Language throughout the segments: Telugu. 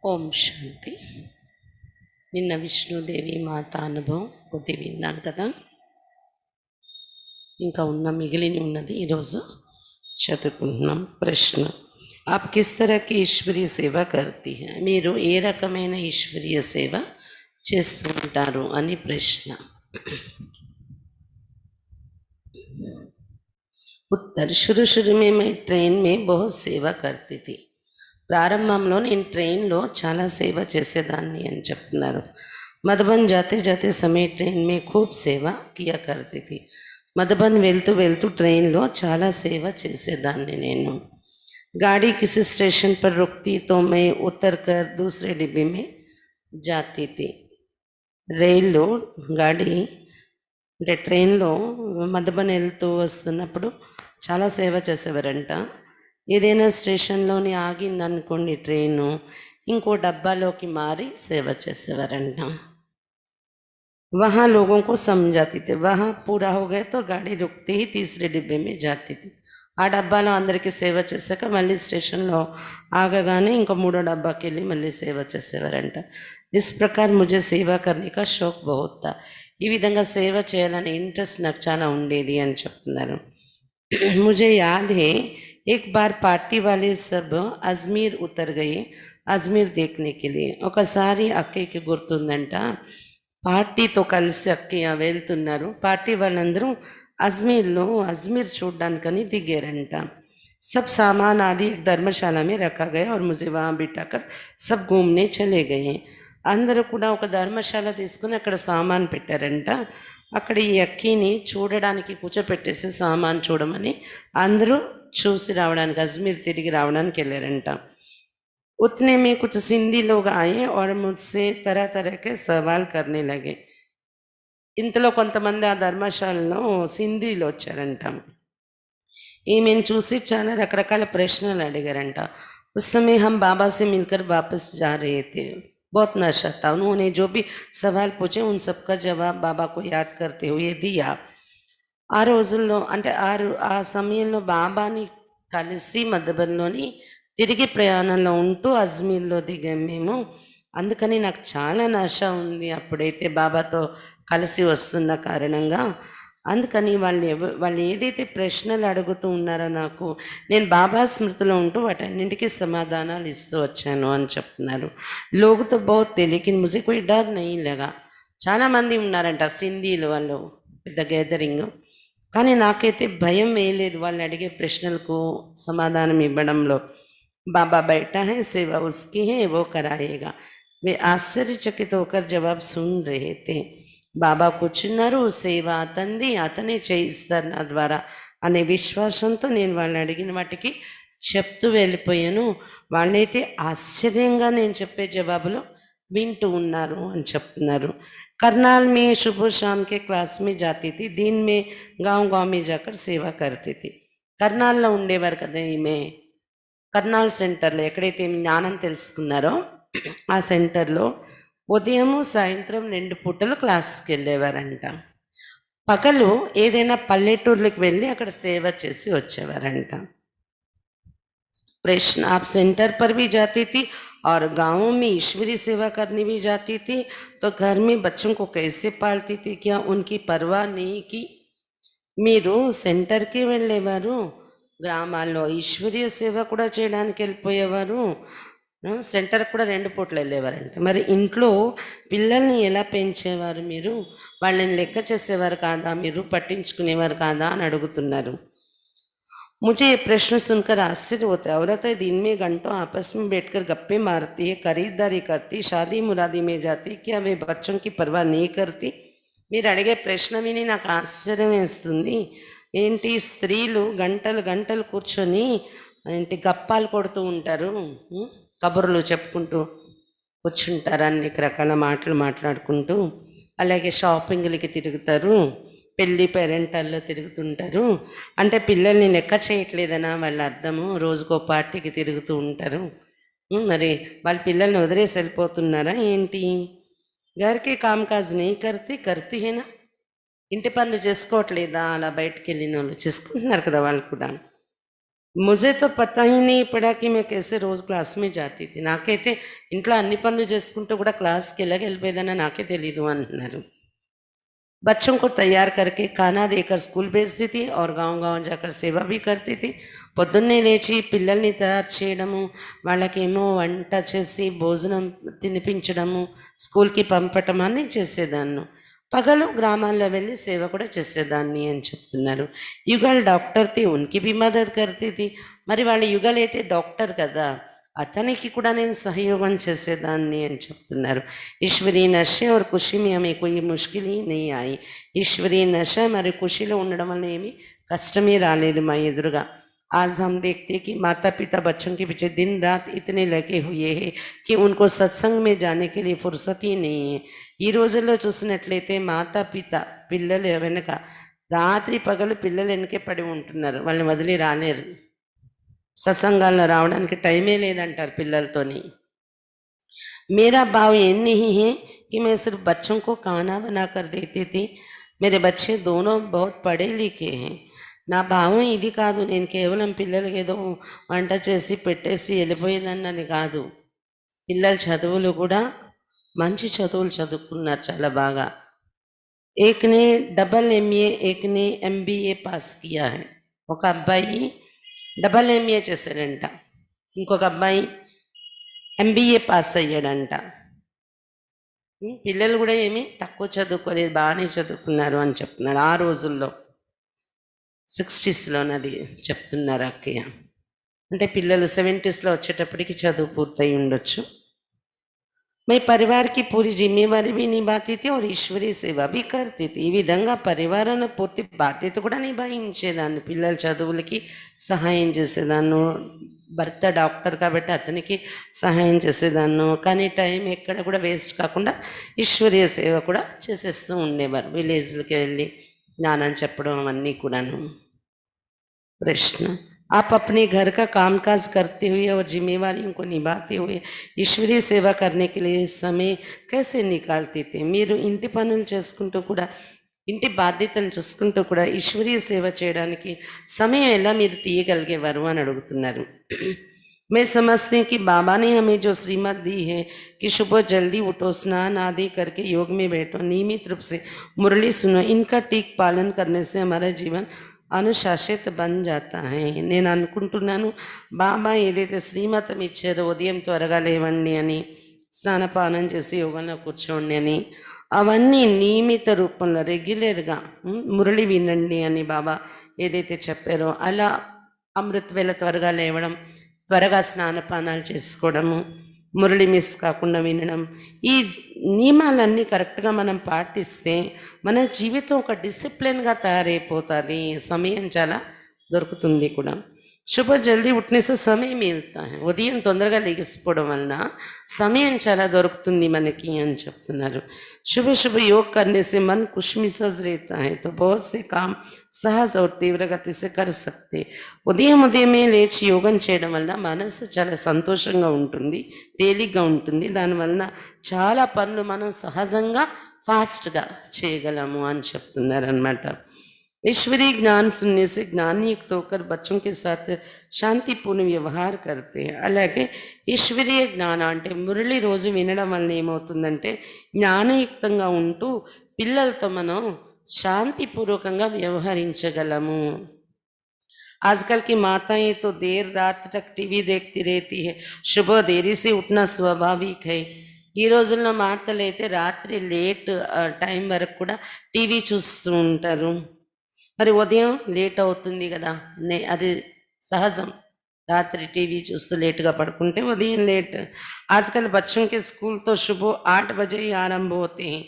ఓం శాంతి. నిన్న విష్ణుదేవి మాత అనుభవం కొద్ది విన్నాం కదా. ఇంకా మిగిలిన ఉన్నది ఈరోజు చదువుకుంటున్నాం. ప్రశ్న: आप किस तरह की ईश्वरीय सेवा करती है? మీరు ఏ రకమైన ఈశ్వరీయ సేవ చేస్తూ ఉంటారు అని ప్రశ్న. उत्तर: शुरू में मैं ट्रेन में बहुत सेवा करती थी. ప్రారంభంలో నేను ట్రైన్లో చాలా సేవ చేసేదాన్ని అని చెప్తున్నారు. మధుబన్ जाते जाते समय ट्रेन में खूब सेवा किया करती थी. మధుబన్ వెళ్తూ వెళ్తూ ట్రైన్లో చాలా సేవ చేసేదాన్ని నేను. गाड़ी किसी स्टेशन पर रुकती तो मैं उतर कर दूसरे डिब्बे में जाती थी. రైల్లో గాడి అంటే ట్రైన్లో మధుబన్ వెళ్తూ వస్తున్నప్పుడు చాలా సేవ చేసేవారంట. ఏదైనా స్టేషన్లోని ఆగిందనుకోండి ట్రైను, ఇంకో డబ్బాలోకి మారి సేవ చేసేవారంట. वहाँ लोगों को समझाती थी. वहाँ पूरा हो गया तो गाड़ी रुकते ही तीसरे डिब्बे में जाती थी. ఆ డబ్బాలో అందరికీ సేవ చేశాక మళ్ళీ స్టేషన్లో ఆగగానే ఇంకో మూడో డబ్బాకి వెళ్ళి మళ్ళీ సేవ చేసేవారంట. ఇస్ ప్రకార్ ముझे సేవా కర్నే కా షౌక్ బహుత్ థా. ఈ విధంగా సేవ చేయాలనే ఇంట్రెస్ట్ నాకు చాలా ఉండేది అని చెప్తున్నారు. मुझे याद है एक बार पार्टी वाले सब अजमेर उतर गए अजमेर देखने के लिए. ఒకసారి అక్కయ్యకి గుర్తుందంట, పార్టీతో కలిసి అక్కయ్య వెళ్తున్నారు. పార్టీ వాళ్ళందరూ అజ్మీర్లో అజ్మీర్ చూడ్డానికని దిగారంట. सब सामान आदि एक धर्मशाला में रखा गया और मुझे वहाँ बिठाकर सब घूमने चले गए. అందరూ కూడా ఒక ధర్మశాల తీసుకుని అక్కడ సామాన్ పెట్టారంట. అక్కడ ఈ అక్కీని చూడడానికి కూర్చోపెట్టేసి సామాన్ చూడమని అందరూ చూసి రావడానికి అజ్మీర్ తిరిగి రావడానికి వెళ్ళారంట. उतने में कुछ सिंधी लोग आए और मुझसे तरह तरह के सवाल करने लगे. ఇంతలో కొంతమంది ఆ ధర్మశాలలో సింధీలు వచ్చారంట. ఈమెను చూసి చాలా రకరకాల ప్రశ్నలు అడిగారంట. उस समय हम बाबा से मिलकर वापस जा रहे थे. बहुत नशा था. उन्होंने जो भी सवाल पूछे उन सबका जवाब बाबा को याद करते हुए दिया. ఆ రోజుల్లో అంటే ఆ సమయంలో బాబాని కలిసి మధుబన్లోని తిరిగి ప్రయాణంలో ఉంటూ అజ్మీర్లో దిగాం మేము. అందుకని నాకు చాలా నష ఉంది అప్పుడైతే బాబాతో కలిసి వస్తున్న కారణంగా. అందుకని వాళ్ళు ఏదైతే ప్రశ్నలు అడుగుతూ ఉన్నారో నాకు, నేను బాబా స్మృతిలో ఉంటూ వాటన్నింటికీ సమాధానాలు ఇస్తూ వచ్చాను అని చెప్తున్నారు. లోగుతో బహుత్ తెలియకిన్ ముझे कोई डर नहीं लगा. చాలామంది ఉన్నారంట సింధీలు, వాళ్ళు పెద్ద గ్యాదరింగ్. కానీ నాకైతే భయం వేయలేదు వాళ్ళు అడిగే ప్రశ్నలకు సమాధానం ఇవ్వడంలో. బాబా బైఠా హై సేవా ఉస్కి హై వో కరాయేగా. वे ఆశ్చర్యచకిత होकर जवाब सुन रहे थे. బాబా కూర్చున్నారు, సేవ అతంది, అతనే చేయిస్తారు నా ద్వారా అనే విశ్వాసంతో నేను వాళ్ళు అడిగిన వాటికి చెప్తూ వెళ్ళిపోయాను. వాళ్ళైతే ఆశ్చర్యంగా నేను చెప్పే జవాబులో వింటూ ఉన్నారు అని చెప్తున్నారు. करनाल में सुबह शाम के क्लास में जाती थी. दिन में गांव गांव में जाकर सेवा करती थी. కర్నాల్లో ఉండేవారు కదా ఈమె. కర్నాల్ సెంటర్లో ఎక్కడైతే జ్ఞానం తెలుసుకున్నారో ఆ సెంటర్లో ఉదయము సాయంత్రం 2 పూటలు క్లాస్కి వెళ్ళేవారంట. పగలు ఏదైనా పల్లెటూర్లకు వెళ్ళి అక్కడ సేవ చేసి వచ్చేవారంట. प्रश्न: आप सेंटर पर भी जाती थी और गांवों में ईश्वरीय सेवा करने भी जाती थी, तो घर में बच्चों को कैसे पालती थी? क्या उनकी परवाह नहीं की? మీరు సెంటర్కి వెళ్ళేవారు, గ్రామాల్లో ఈశ్వరీయ సేవ కూడా చేయడానికి వెళ్ళిపోయేవారు, సెంటర్కి కూడా 2 పూటలు వెళ్ళేవారంట. మరి ఇంట్లో పిల్లల్ని ఎలా పెంచేవారు మీరు? వాళ్ళని లెక్క చేసేవారు కాదా, మీరు పట్టించుకునేవారు కాదా అని అడుగుతున్నారు. मुझे ये प्रश्न सुनकर आश्चर्य होता है. औरतें दिन में घंटों आपस में बैठकर गप्पे मारती है, खरीदारी करती, शादी मुरादी में जाती, क्या वे बच्चों की परवाह नहीं करती? మీరు అడిగే ప్రశ్న విని నాకు ఆశ్చర్యం వేస్తుంది. ఏంటి స్త్రీలు గంటలు గంటలు కూర్చొని ఏంటి గప్పాలు కొడుతూ ఉంటారు, కబుర్లు చెప్పుకుంటూ కూర్చుంటారు, అన్ని రకాల మాటలు మాట్లాడుకుంటూ, అలాగే షాపింగ్లకి తిరుగుతారు, పెళ్ళి పేరెంటాల్లో తిరుగుతుంటారు. అంటే పిల్లల్ని లెక్క చేయట్లేదనా వాళ్ళ అర్థము? రోజుకో పార్టీకి తిరుగుతూ ఉంటారు. మరి వాళ్ళ పిల్లల్ని వదిలేసి వెళ్ళిపోతున్నారా ఏంటి? గారికి కామ్కాజ్ నెయ్యి కర్తీ హేనా. ఇంటి పనులు చేసుకోవట్లేదా? అలా బయటకు వెళ్ళిన వాళ్ళు చేసుకుంటున్నారు కదా వాళ్ళు కూడా. मुझे तो पता ही नहीं पड़ा कि मैं कैसे రోజు క్లాస్ में जाती थी. నాకైతే ఇంట్లో అన్ని పనులు చేసుకుంటూ కూడా క్లాస్‌కి ఎలాగెళ్ళిపోయేదాన్నో నాకే తెలీదు అంటున్నారు. बच्चों को तैयार करके खाना देकर स्कूल भेजती थी और गाँव-गाँव जाकर సేవ भी करती थी. పొద్దున్నే లేచి పిల్లల్ని తయారు చేయడము, వాళ్ళకేమో వంట చేసి భోజనం తినిపించడము, స్కూల్‌కి పంపటం అన్నీ చేసేదాన్ని. పగలు గ్రామాల్లో వెళ్ళి సేవ కూడా చేసేదాన్ని అని చెప్తున్నారు. యుగల్ డాక్టర్ థీ ఉన్‌కి భీ మదద్ కర్తీ థీ. మరి వాళ్ళ యుగల్ అయితే డాక్టర్ కదా! అతనికి కూడా నేను సహయోగం చేసేదాన్ని అని చెప్తున్నారు. ఈశ్వరీ నశ और खुशी में हमें कोई मुश्किल ही नहीं आई. ఈశ్వరీ నశ మరి ఖుషీలో ఉండడం వల్ల ఏమి కష్టమే రాలేదు మా ఎదురుగా. आज हम देखते हैं कि माता पिता बच्चों के पीछे दिन रात इतने लगे हुए हैं कि उनको सत्संग में जाने के लिए फुर्सत ही नहीं है. ఈ రోజుల్లో చూసినట్లయితే మాతా పిత పిల్లల వెనక రాత్రి పగలు పిల్లలు వెనకే పడి ఉంటున్నారు. వాళ్ళని వదిలి రాలేరు. సత్సంగాల్లో రావడానికి టైమే లేదంటారు పిల్లలతోని. मेरा भाव ये नहीं है कि मैं सिर्फ बच्चों को खाना बना कर देती थी. मेरे बच्चे दोनों बहुत पढ़े लिखे हैं. నా భావం ఇది కాదు. నేను కేవలం పిల్లలకి ఏదో వంట చేసి పెట్టేసి వెళ్ళిపోయేదాన్నని కాదు. పిల్లల చదువులు కూడా మంచి చదువులు చదువుకున్నారు చాలా బాగా. एक ने डबल एमए एक ने ఎంబీఏ పాస్ కియా హై. ఒక అబ్బాయి డబల్ ఎంఏ చేశాడంట, ఇంకొక అబ్బాయి ఎంబీఏ పాస్ అయ్యాడంట. పిల్లలు కూడా ఏమి తక్కువ చదువుకోలేదు, బాగానే చదువుకున్నారు అని చెప్తున్నారు. ఆ రోజుల్లో 60స్లోనది చెప్తున్నారు అక్కయ్య. అంటే పిల్లలు 70స్లో వచ్చేటప్పటికి చదువు పూర్తయి ఉండొచ్చు. मैं परिवार की पूरी जिम्मेवारी भी निभाती थी और ఈశ్వరీ సేవ भी करती थी. ఈ విధంగా పరివారంలో పూర్తి బాధ్యత కూడా నిభాయించేదాన్ని. పిల్లల చదువులకి సహాయం చేసేదాన్ని. భర్త డాక్టర్ కాబట్టి అతనికి సహాయం చేసేదాన్ని. కానీ టైం ఎక్కడ కూడా వేస్ట్ కాకుండా ఈశ్వరీయ సేవ కూడా చేసేస్తూ ఉండేవారు. విలేజ్లకి వెళ్ళి జ్ఞానం చెప్పడం అవన్నీ కూడాను. प्रश्न, आप अपने घर का कामकाज करते हुए और जिम्मेवारियों को निभाते हुए ईश्वरीय सेवा करने के लिए समय कैसे निकालते थे? మీరు ఇంటి పనులు చేసుకుంటూ కూడా ఇంటి బాధ్యతలు చూసుకుంటూ కూడా ఈశ్వరీయ సేవ చేయడానికి సమయం ఎలా మీరు తీయగలిగేవారు అని అడుగుతున్నారు. मैं समझती हूँ कि बाबा ने हमें जो श्रीमत दी है कि सुबह जल्दी उठो, स्नान आदि करके योग में बैठो, नियमित रूप से मुरली सुनो, इनका ठीक पालन करने से हमारा जीवन అనుశాసిత బన్ జాతా హై. నేను అనుకుంటున్నాను బాబా ఏదైతే శ్రీమతం ఇచ్చారో ఉదయం త్వరగా లేవండి అని, స్నానపానం చేసి యోగంలో కూర్చోండి అని, అవన్నీ నియమిత రూపంలో రెగ్యులర్గా మురళి వినండి అని బాబా ఏదైతే చెప్పారో అలా అమృత వేళ త్వరగా లేవడం, త్వరగా స్నానపానాలు చేసుకోవడము, మురళి మిస్ కాకుండా వినడం, ఈ నియమాలన్నీ కరెక్ట్గా మనం పాటిస్తే మన జీవితం ఒక డిసిప్లిన్గా తయారైపోతుంది. సమయం చాలా దొరుకుతుంది కూడా. सुबह जल्दी उठने से समय मिलता है. ఉదయం తొందరగా లెగిసిపోవడం వలన సమయం చాలా దొరుకుతుంది మనకి అని చెప్తున్నారు. सुबह सुबह योग करने से मन खुशमिजाज रहता है तो बहुत से काम सहज और तीव्र गति से कर सकते. ఉదయమే లేచి యోగం చేయడం వల్ల మనసు చాలా సంతోషంగా ఉంటుంది, తేలిగ్గా ఉంటుంది. దానివలన చాలా పనులు మనం సహజంగా ఫాస్ట్గా చేయగలము అని చెప్తున్నారు అన్నమాట. ईश्वरीय ज्ञान सुनने से ज्ञानी युक्त होकर बच्चों के साथ శాంతిపూర్ణ వ్యవహార करते हैं. అలాగే ఈశ్వరీయ జ్ఞానం అంటే మురళి రోజు వినడం వల్ల ఏమవుతుందంటే జ్ఞానయుక్తంగా ఉంటూ పిల్లలతో మనం శాంతిపూర్వకంగా వ్యవహరించగలము. आजकल की माताएं तो देर रात तक टीवी देखती रहती है, सुबह देरी से उठना स्वाभाविक है. ఈ రోజుల్లో మాతలు అయితే రాత్రి లేట్ టైం వరకు కూడా టీవీ చూస్తూ ఉంటారు. మరి ఉదయం లేట్ అవుతుంది కదా, అది సహజం. రాత్రి టీవీ చూస్తూ లేట్గా పడుకుంటే ఉదయం లేట్. आजकल बच्चों के स्कूल तो सुबह 8 बजे ही आरंभ होते हैं.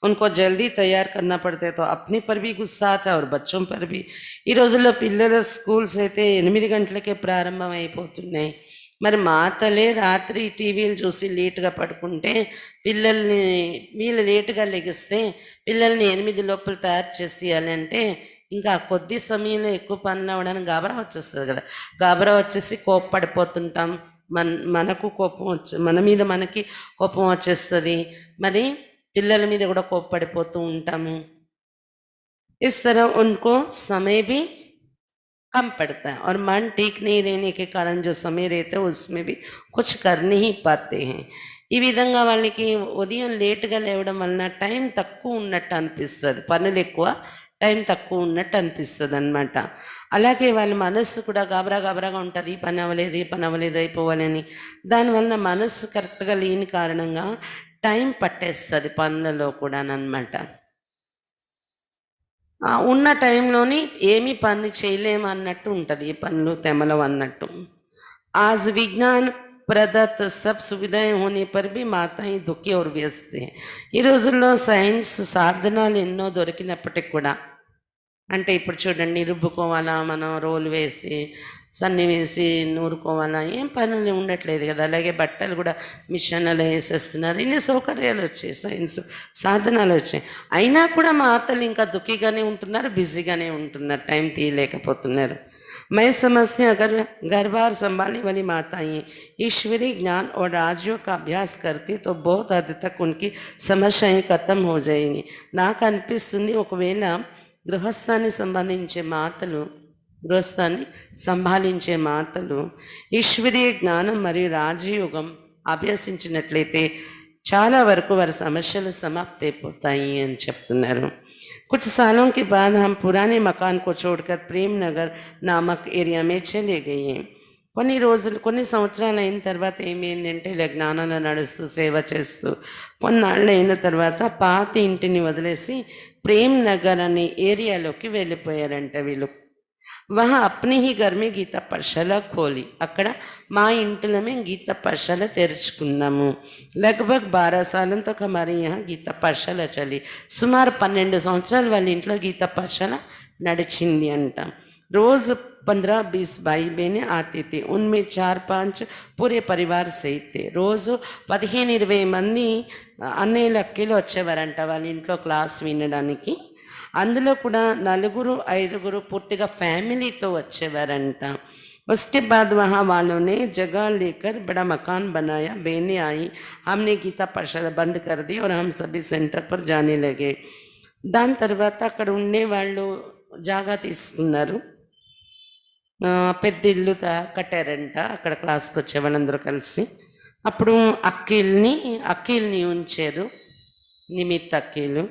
उनको जल्दी तैयार करना पड़ता है तो अपने पर भी गुस्सा आता है और बच्चों पर भी. ఈ రోజుల్లో పిల్లల స్కూల్స్ అయితే 8 గంటలకే ప్రారంభం అయిపోతున్నాయి. మరి మాతలే రాత్రి టీవీలు చూసి లేట్గా పడుకుంటే పిల్లల్ని వీళ్ళు లేటుగా లెగిస్తే పిల్లల్ని 8 లోపల తయారు చేసేయాలంటే ఇంకా కొద్ది సమయంలో ఎక్కువ పనులు అవ్వడానికి గాబరా వచ్చేస్తుంది కదా. గాబరా వచ్చేసి కోప్పడిపోతుంటాం. మనకు కోపం మన మీద మనకి కోపం వచ్చేస్తుంది. మరి పిల్లల మీద కూడా కోప్పడిపోతూ ఉంటాము. इस तरह उनको समय भी कम पड़ता है और मन ठीक नहीं रहने के कारण जो समय रहता है उसमें भी कुछ कर नहीं पाते हैं. ఈ విధంగా వాళ్ళకి ఉదయం లేట్‌గా లేవడం వలన టైం తక్కువ ఉన్నట్టు అనిపిస్తది. పనులెక్కువ, టైం తక్కువ ఉన్నట్టు అనిపిస్తదనమాట. అలాగే వాళ్ళ మనస్సు కూడా గాబరా గాబరాగా ఉంటది. ఈ పని అవ్వలేదు, ఈ పని అవ్వలేదు అయిపోవాలని. దానివలన మనస్సు కరెక్ట్‌గా లేని కారణంగా టైం పట్టేస్తది పనులలో కూడాననమాట. ఉన్న టైంలోని ఏమి పని చేయలేమన్నట్టు ఉంటది. ఏ పనులు తెమలవన్నట్టు. आज विज्ञान प्रदत्त सब सुविधाएं होने पर भी మాతాయి దుఃఖి और व्यस्त हैं. ఈ రోజుల్లో సైన్స్ సాధనాలు ఎన్నో దొరికినప్పటికి కూడా అంటే ఇప్పుడు చూడండి రుబ్బుకోవాలా, మనం రోలు వేసి సన్ని వేసి నూరుకోవాలా, ఏం పనులు ఉండట్లేదు కదా. అలాగే బట్టలు కూడా మిషన్లలో వేసేస్తున్నారు. ఇన్ని సౌకర్యాలు వచ్చాయి, సైన్స్ సాధనాలు వచ్చాయి. అయినా కూడా మా అత్తలు ఇంకా దుఃఖిగానే ఉంటున్నారు, బిజీగానే ఉంటున్నారు, టైం తీయలేకపోతున్నారు. मैं समझती हूँ अगर घर बार संभालने वाली माताएं ईश्वरीय ज्ञान और राजयोग का अभ्यास करती तो बहुत हद तक उनकी समस्याएं खत्म हो जाएंगी. నాకు అనిపిస్తుంది ఒకవేళ గృహస్థాన్ని సంబంధించే మాతలు గృహస్థాన్ని సంభాళించే మాతలు ఈశ్వరీయ జ్ఞానం మరియు రాజయోగం అభ్యసించినట్లయితే చాలా వరకు వారి సమస్యలు సమాప్తి అయిపోతాయి అని చెప్తున్నారు. कुछ सालों के बाद हम पुराने मकान को छोड़कर प्रेम नगर नामक एरिया में चले गए. కొన్ని రోజులు కొన్ని సంవత్సరాలు అయిన తర్వాత ఏమైందంటే ఇలా జ్ఞానంలో నడుస్తూ సేవ చేస్తూ కొన్నాళ్ళు అయిన తర్వాత పాత ఇంటిని వదిలేసి ప్రేమ్ నగర్ అనే ఏరియాలోకి వెళ్ళిపోయారంట వీళ్ళు. वहाँ अपने ही घर में गीता पाठशाला खोली. అక్కడ మా ఇంటిలో మేము గీతా పాఠశాల తెరుచుకున్నాము. लगभग 12 सालों तक हमारे यहाँ गीता पाठशाला चली. సుమారు 12 సంవత్సరాలు వాళ్ళ ఇంట్లో గీతా పాఠశాల నడిచింది అంట. రోజు 15-20 भाई बहनें आते थे. उनमें 4-5 पूरे परिवार सहित थे. రోజు 15-20 మంది అన్నయ్యలు అక్కలు వచ్చేవారంట వాళ్ళ ఇంట్లో క్లాస్ వినడానికి. అందులో కూడా 4-5 పూర్తిగా ఫ్యామిలీతో వచ్చేవారంట. उसके बाद वहाँ वालों ने जगह लेकर बड़ा मकान बनाया. बहनें आई, हमने गीता पाठशाला बंद कर दी और हम सभी सेंटर पर जाने लगे. దాని తర్వాత అక్కడ ఉండే వాళ్ళు జాగా తీసుకున్నారు, పెద్ద ఇల్లు కట్టారంట అక్కడ క్లాస్కి వచ్చే వాళ్ళందరూ కలిసి. అప్పుడు అక్కీల్ని ఉంచారు, నిమిత్త అక్కీలు.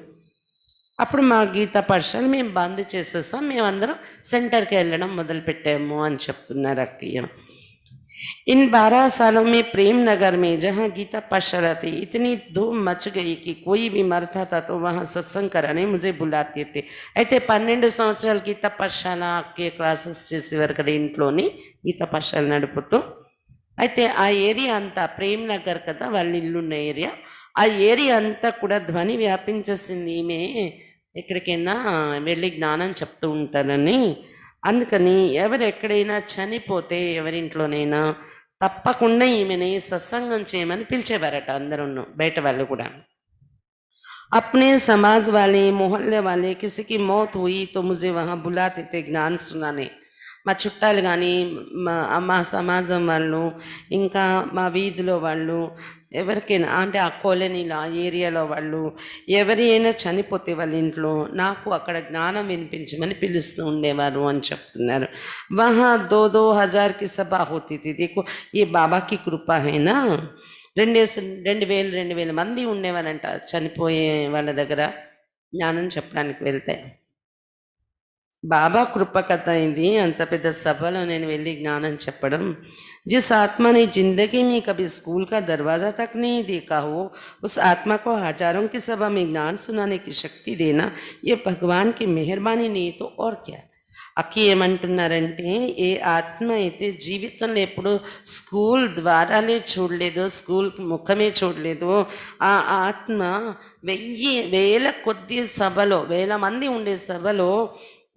అప్పుడు మా గీతా పాఠశాల మేము బంద్ చేసేసాం, మేమందరం సెంటర్కి వెళ్ళడం మొదలుపెట్టాము అని చెప్తున్నారు అక్కయ్య. इन 12 सालों में प्रेम नगर में जहाँ गीता पाठशाला थी इतनी धूम मच गई कि कोई भी मरता था तो वहाँ सत्संग कराने मुझे बुलाते थे. అయితే 12 సంవత్సరాలు గీతా పాఠశాల అక్కయ్య క్లాసెస్ చేసేవారు కదా ఇంట్లోని గీతా పాఠశాల నడుపుతూ. అయితే ఆ ఏరియా అంతా ప్రేమ్ నగర్ కదా వాళ్ళ ఇల్లున్న ఏరియా, ఆ ఏరియా అంతా కూడా ధ్వని వ్యాపించేసింది. ఈమె ఎక్కడికైనా వెళ్ళి జ్ఞానం చెప్తూ ఉంటారని. అందుకని ఎవరు ఎక్కడైనా చనిపోతే ఎవరింట్లోనైనా తప్పకుండా ఈమెని సత్సంగం చేయమని పిలిచేవారట అందరూ, బయట వాళ్ళు కూడా. अपने समाज वाले मोहल्ले वाले किसी की मौत हुई तो मुझे वहाँ बुलाते थे ज्ञान सुनाने. మా చుట్టాలు కానీ మా సమాజం వాళ్ళు ఇంకా మా వీధిలో వాళ్ళు ఎవరికైనా అంటే ఆ కాలనీలో ఆ ఏరియాలో వాళ్ళు ఎవరి అయినా చనిపోతే వాళ్ళ ఇంట్లో నాకు అక్కడ జ్ఞానం వినిపించమని పిలుస్తూ ఉండేవారు అని చెప్తున్నారు. వహా 2,000 की सभा होती थी. देखो ये बाबा की कृपा है ना. 2,000 మంది ఉండేవారంట చనిపోయే వాళ్ళ దగ్గర జ్ఞానం చెప్పడానికి వెళ్తే. बाबा कृपा कथा ఇది అంత పెద్ద సభలో నేను వెళ్ళి జ్ఞానం చెప్పడం. जिस आत्मा ने जिंदगी में कभी स्कूल का दरवाजा तक नहीं देखा हो उस आत्मा को हजारों की सभा में ज्ञान सुनाने की शक्ति देना ये भगवान की मेहरबानी नहीं तो और क्या. అక్కి ఏమంటున్నారంటే ఏ ఆత్మ అయితే జీవితంలో ఎప్పుడు స్కూల్ ద్వారాలే చూడలేదు, స్కూల్ ముఖమే చూడలేదు, ఆ ఆత్మ వేల కొద్ది సభలో 1000 మంది ఉండే సభలో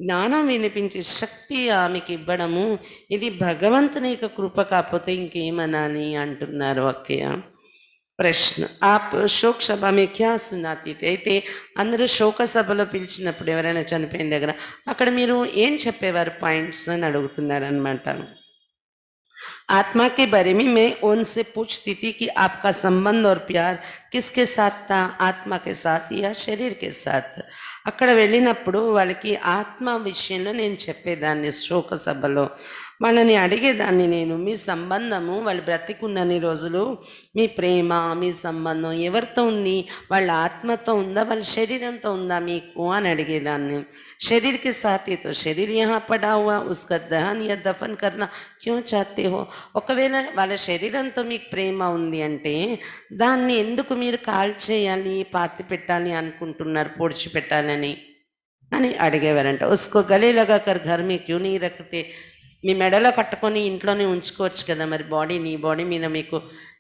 జ్ఞానం వినిపించే శక్తి ఆమెకి ఇవ్వడము ఇది భగవంతుని యొక్క కృప కాకపోతే ఇంకేమనాలి అంటున్నారు అక్కయ్య. ప్రశ్న ఆప్ శోక్ సభ మే క్యా సునాతి థే. అయితే అందరూ శోక సభలో పిలిచినప్పుడు ఎవరైనా చనిపోయిన దగ్గర అక్కడ మీరు ఏం చెప్పేవారు పాయింట్స్ అని అడుగుతున్నారు అనమాట. आत्मा के बारे में मैं उनसे पूछती थी कि आपका संबंध और प्यार किसके साथ था, ఆత్మ के साथ या శరీర్ के साथ. అక్కడ వెళ్ళినప్పుడు వాళ్ళకి ఆత్మ విషయంలో నేను చెప్పేదాన్ని శ్లోక సభలో. వాళ్ళని అడిగేదాన్ని నేను, మీ సంబంధము వాళ్ళు బ్రతికున్నన్ని రోజులు మీ ప్రేమ, మీ సంబంధం ఎవరితో ఉంది? వాళ్ళ ఆత్మతో ఉందా, వాళ్ళ శరీరంతో ఉందా మీకు అని అడిగేదాన్ని. शरीर के साथ ही तो शरीर यहाँ पड़ा हुआ, उसका दहन या दफन करना क्यों चाहते हो? ఒకవేళ వాళ్ళ శరీరంతో మీకు ప్రేమ ఉంది అంటే దాన్ని ఎందుకు మీరు కాల్చేయాలి, పాతి పెట్టాలి అనుకుంటున్నారు, పొడిచి పెట్టాలని అని అడిగేవారంట. ఉస్కో గలే లగాకర్ ఘర్ మే క్యూ నీ రఖతే, మీ మెడలో కట్టుకొని ఇంట్లోనే ఉంచుకోవచ్చు కదా మరి బాడీ, నీ బాడీ మీద మీకు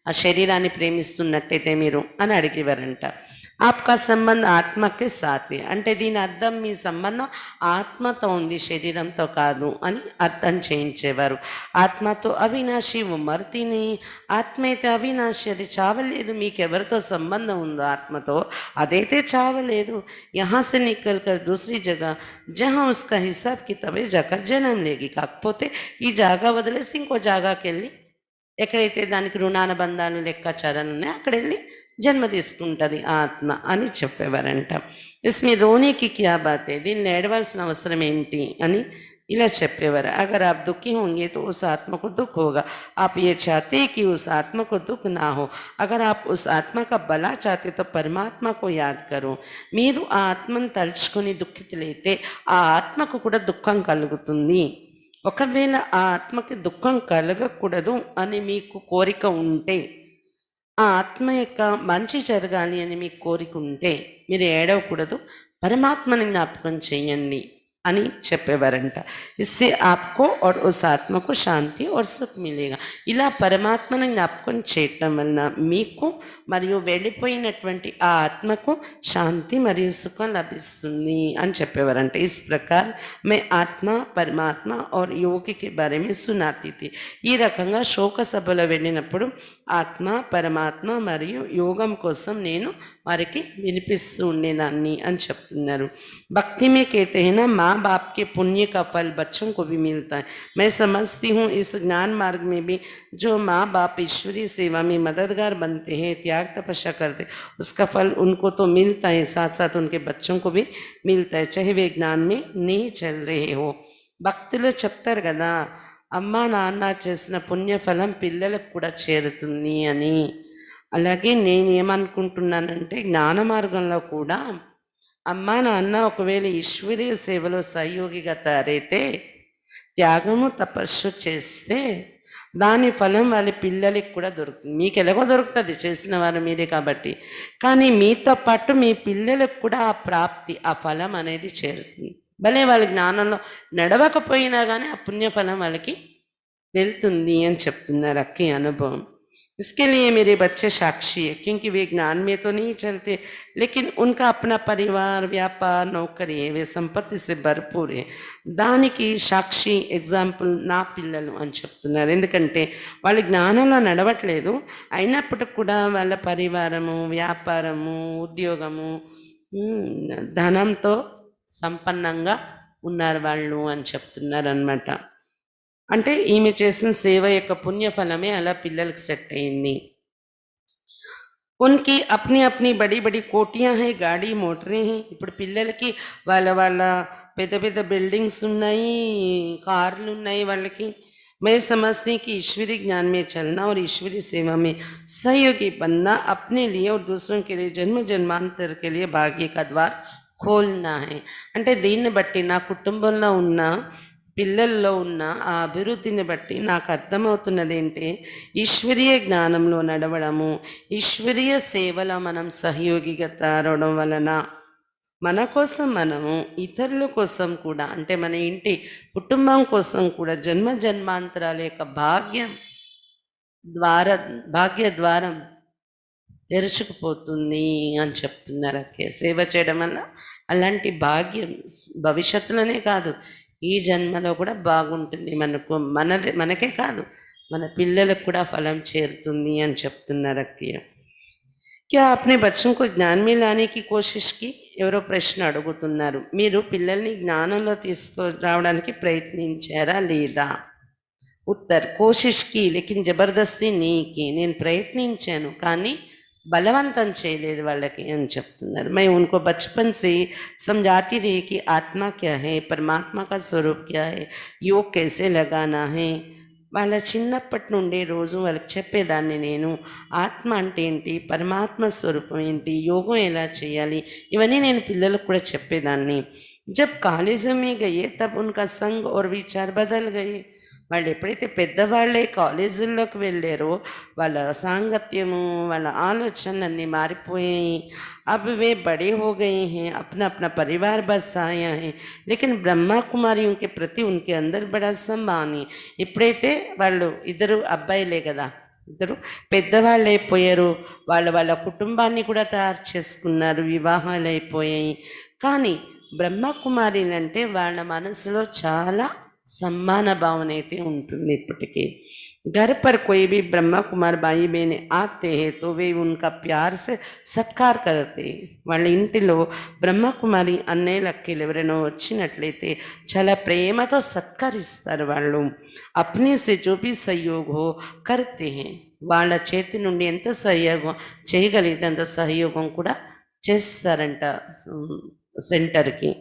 ఆ శరీరాన్ని ప్రేమిస్తున్నట్టయితే మీరు అని అడిగేవారంట. ఆప్కా సంబంధం ఆత్మకే సాథి అంటే దీని అర్థం మీ సంబంధం ఆత్మతో ఉంది, శరీరంతో కాదు అని అర్థం చేయించేవారు. ఆత్మతో అవినాశి మర్తిని, ఆత్మ అయితే అవినాశి, అది చావలేదు. మీకెవరితో సంబంధం ఉందో ఆత్మతో అదైతే చావలేదు. यहाँ से निकल कर दूसरी जगह जहाँ उसका हिसाब किताबे जाकर जन्म लेगी. కాకపోతే ఈ జాగా వదిలేసి ఇంకో జాగాకి వెళ్ళి ఎక్కడైతే దానికి రుణానుబంధాలు లెక్కాచారాలు ఉన్నాయో అక్కడ వెళ్ళి జన్మ తీసుకుంటుంది ఆత్మ అని చెప్పేవారంట. ఇస్మి రోనేకి క్యా బాత్ హై, దీన్ని ఏడవలసిన అవసరం ఏంటి అని ఇలా చెప్పేవారు. అగర్ आप दुखी होंगे तो उस आत्मा को दुख होगा. आप ये चाहते कि उस आत्मा को दुख ना हो. अगर आप उस आत्मा का भला चाहते तो परमात्मा को याद करो. మీరు ఆ ఆత్మను తలుచుకొని దుఃఖితులైతే ఆ ఆత్మకు కూడా దుఃఖం కలుగుతుంది. ఒకవేళ ఆ ఆత్మకి దుఃఖం కలగకూడదు అని మీకు కోరిక ఉంటే, ఆ ఆత్మ యొక్క మంచి జరగాలి అని మీకు కోరిక ఉంటే మీరు ఏడవకూడదు, పరమాత్మని జ్ఞాపకం చేయండి అని చెప్పేవారంట. ఇస్సే ఆప్కో और उस आत्मा को శాంతి और సుఖ మిలేగా. ఇలా పరమాత్మని జ్ఞాపకం చేయటం వలన మీకు మరియు వెళ్ళిపోయినటువంటి ఆ ఆత్మకు శాంతి మరియు సుఖం లభిస్తుంది అని చెప్పేవారంట. ఇస్ ప్రకార్ మే ఆత్మ పరమాత్మ और యోగి के बारे में सुनाती थी. ఈ రకంగా శోక సభలో వెళ్ళినప్పుడు ఆత్మ, పరమాత్మ మరియు యోగం కోసం నేను వారికి వినిపిస్తూ ఉండేదాన్ని అని చెప్తున్నారు. భక్తి में कहते हैं ना, माँ बाप के पुण्य का फल बच्चों को भी मिलता है. मैं समझती हूँ इस ज्ञान मार्ग में भी जो माँ बाप ईश्वरीय सेवा में मददगार बनते हैं, त्याग तपस्या करते, उसका फल उनको तो मिलता है, साथ साथ उनके बच्चों को भी मिलता है, चाहे वे ज्ञान में नहीं चल रहे हो. భక్తులు చెప్తారు కదా, అమ్మ నాన్న చేసిన పుణ్యఫలం పిల్లలకు కూడా చేరుతుంది అని. అలాగే నేను ఏమనుకుంటున్నానంటే జ్ఞాన మార్గంలో కూడా అమ్మా నాన్న ఒకవేళ ఈశ్వరీయ సేవలో సహయోగిగా తయారైతే, త్యాగము తపస్సు చేస్తే దాని ఫలం వాళ్ళ పిల్లలకి కూడా దొరుకుతుంది. మీకు ఎలాగో దొరుకుతుంది, చేసిన వారు మీరే కాబట్టి, కానీ మీతో పాటు మీ పిల్లలకు కూడా ఆ ప్రాప్తి, ఆ ఫలం అనేది చేరుతుంది. భలే వాళ్ళ జ్ఞానంలో నడవకపోయినా కానీ ఆ పుణ్యఫలం వాళ్ళకి వెళ్తుంది అని చెప్తున్నారు అక్కి అనుభవం. इसके लिए मेरे बच्चे साक्षी है, क्योंकि वे ज्ञान में तो नहीं चलते, लेकिन उनका अपना परिवार, व्यापार, नौकरी है, वे संपत्ति से भरपूर है. దానికి సాక్షి ఎగ్జాంపుల్ నా పిల్లలు అని చెప్తున్నారు. ఎందుకంటే వాళ్ళు జ్ఞానంలో నడవట్లేదు, అయినప్పటికి కూడా వాళ్ళ పరివారము, వ్యాపారము, ఉద్యోగము, ధనంతో సంపన్నంగా ఉన్నారు వాళ్ళు అని చెప్తున్నారు అన్నమాట. అంటే ఈమె చేసిన సేవ యొక్క పుణ్యఫలమే అలా పిల్లలకి సెట్ అయింది. ఉన్కి అప్ని అప్ని బడి బడి కోటియాँ हैं, గాడి మోటరే हैं. ఇప్పుడు పిల్లలకి వాళ్ళ వాళ్ళ పెద్ద పెద్ద బిల్డింగ్స్ ఉన్నాయి, కార్లు ఉన్నాయి వాళ్ళకి. मैं समझती हूँ कि ईश्वरीय ज्ञान में चलना और ईश्वरीय सेवा में सहयोगी बनना अपने लिए और दूसरों के लिए जन्म जन्मांतर के लिए भाग्य का द्वार खोलना है. అంటే దీన్ని బట్టి నా కుటుంబంలో ఉన్న, పిల్లల్లో ఉన్న ఆ అభివృద్ధిని బట్టి నాకు అర్థమవుతున్నది ఏంటి, ఈశ్వరీయ జ్ఞానంలో నడవడము, ఈశ్వరీయ సేవలో మనం సహయోగిగా తయారవడం వలన మన కోసం మనము ఇతరుల కోసం కూడా, అంటే మన ఇంటి కుటుంబం కోసం కూడా జన్మ జన్మాంతరాల యొక్క భాగ్య ద్వారం తెరుచుకుపోతుంది అని చెప్తున్నారు అక్కే. సేవ చేయడం వల్ల అలాంటి భాగ్యం భవిష్యత్తులోనే కాదు, ఈ జన్మలో కూడా బాగుంటుంది. మనకే కాదు, మన పిల్లలకు కూడా ఫలం చేరుతుంది అని చెప్తున్నారు అక్కయ్య. क्या आपने बच्चों को ज्ञान में लाने की कोशिश की? ఎవరో ప్రశ్న అడుగుతున్నారు. మీరు పిల్లల్ని జ్ఞానంలో తీసుకురావడానికి ప్రయత్నించారా లేదా? उत्तर कोशिश की लेकिन जबरदस्ती नहीं की నేను ప్రయత్నించాను కానీ బలవంతం చేయలేదు వాళ్ళకి అని చెప్తున్నారు मैं उनको बचपन से समझाती रही कि आत्मा क्या है परमात्मा का स्वरूप क्या है योग कैसे लगाना है వాళ్ళ చిన్నప్పటి నుండి రోజు వాళ్ళకి చెప్పేదాన్ని నేను ఆత్మ అంటే ఏంటి పరమాత్మ స్వరూపం ఏంటి యోగం ఎలా చేయాలి ఇవన్నీ నేను పిల్లలకు కూడా చెప్పేదాన్ని जब कॉलेज में गए तब उनका संग और विचार बदल गए వాళ్ళు ఎప్పుడైతే పెద్దవాళ్ళే కాలేజీల్లోకి వెళ్ళారో వాళ్ళ సాంగత్యము వాళ్ళ ఆలోచనలు అన్నీ మారిపోయాయి अब वे बड़े हो गए हैं अपना अपना परिवार बस आया है लेकिन ब्रह्मा कुमारियों के प्रति उनके अंदर बड़ा सम्मान है ఎప్పుడైతే వాళ్ళు ఇద్దరు అబ్బాయిలే కదా ఇద్దరు పెద్దవాళ్ళు అయిపోయారు వాళ్ళ వాళ్ళ కుటుంబాన్ని కూడా తయారు చేసుకున్నారు వివాహాలు అయిపోయాయి కానీ బ్రహ్మకుమారిలంటే వాళ్ళ మనసులో చాలా सम्मान भावना అయితే ఉంటుంది ఇప్పటికీ घर पर कोई भी ब्रह्मा कुमार भाई बहन आते हैं तो वे उनका प्यार से सत्कार करते వాళ్ళ ఇంటిలో బ్రహ్మకుమారి అన్నయ్యలక్కలు ఎవరైనా వచ్చినట్లయితే చాలా ప్రేమతో సత్కరిస్తారు వాళ్ళు अपने से जो भी सहयोग हो करते हैं వాళ్ళ చేతి నుండి ఎంత సహయోగం చేయగలిగితే అంత సహయోగం కూడా చేస్తారంట సెంటర్కి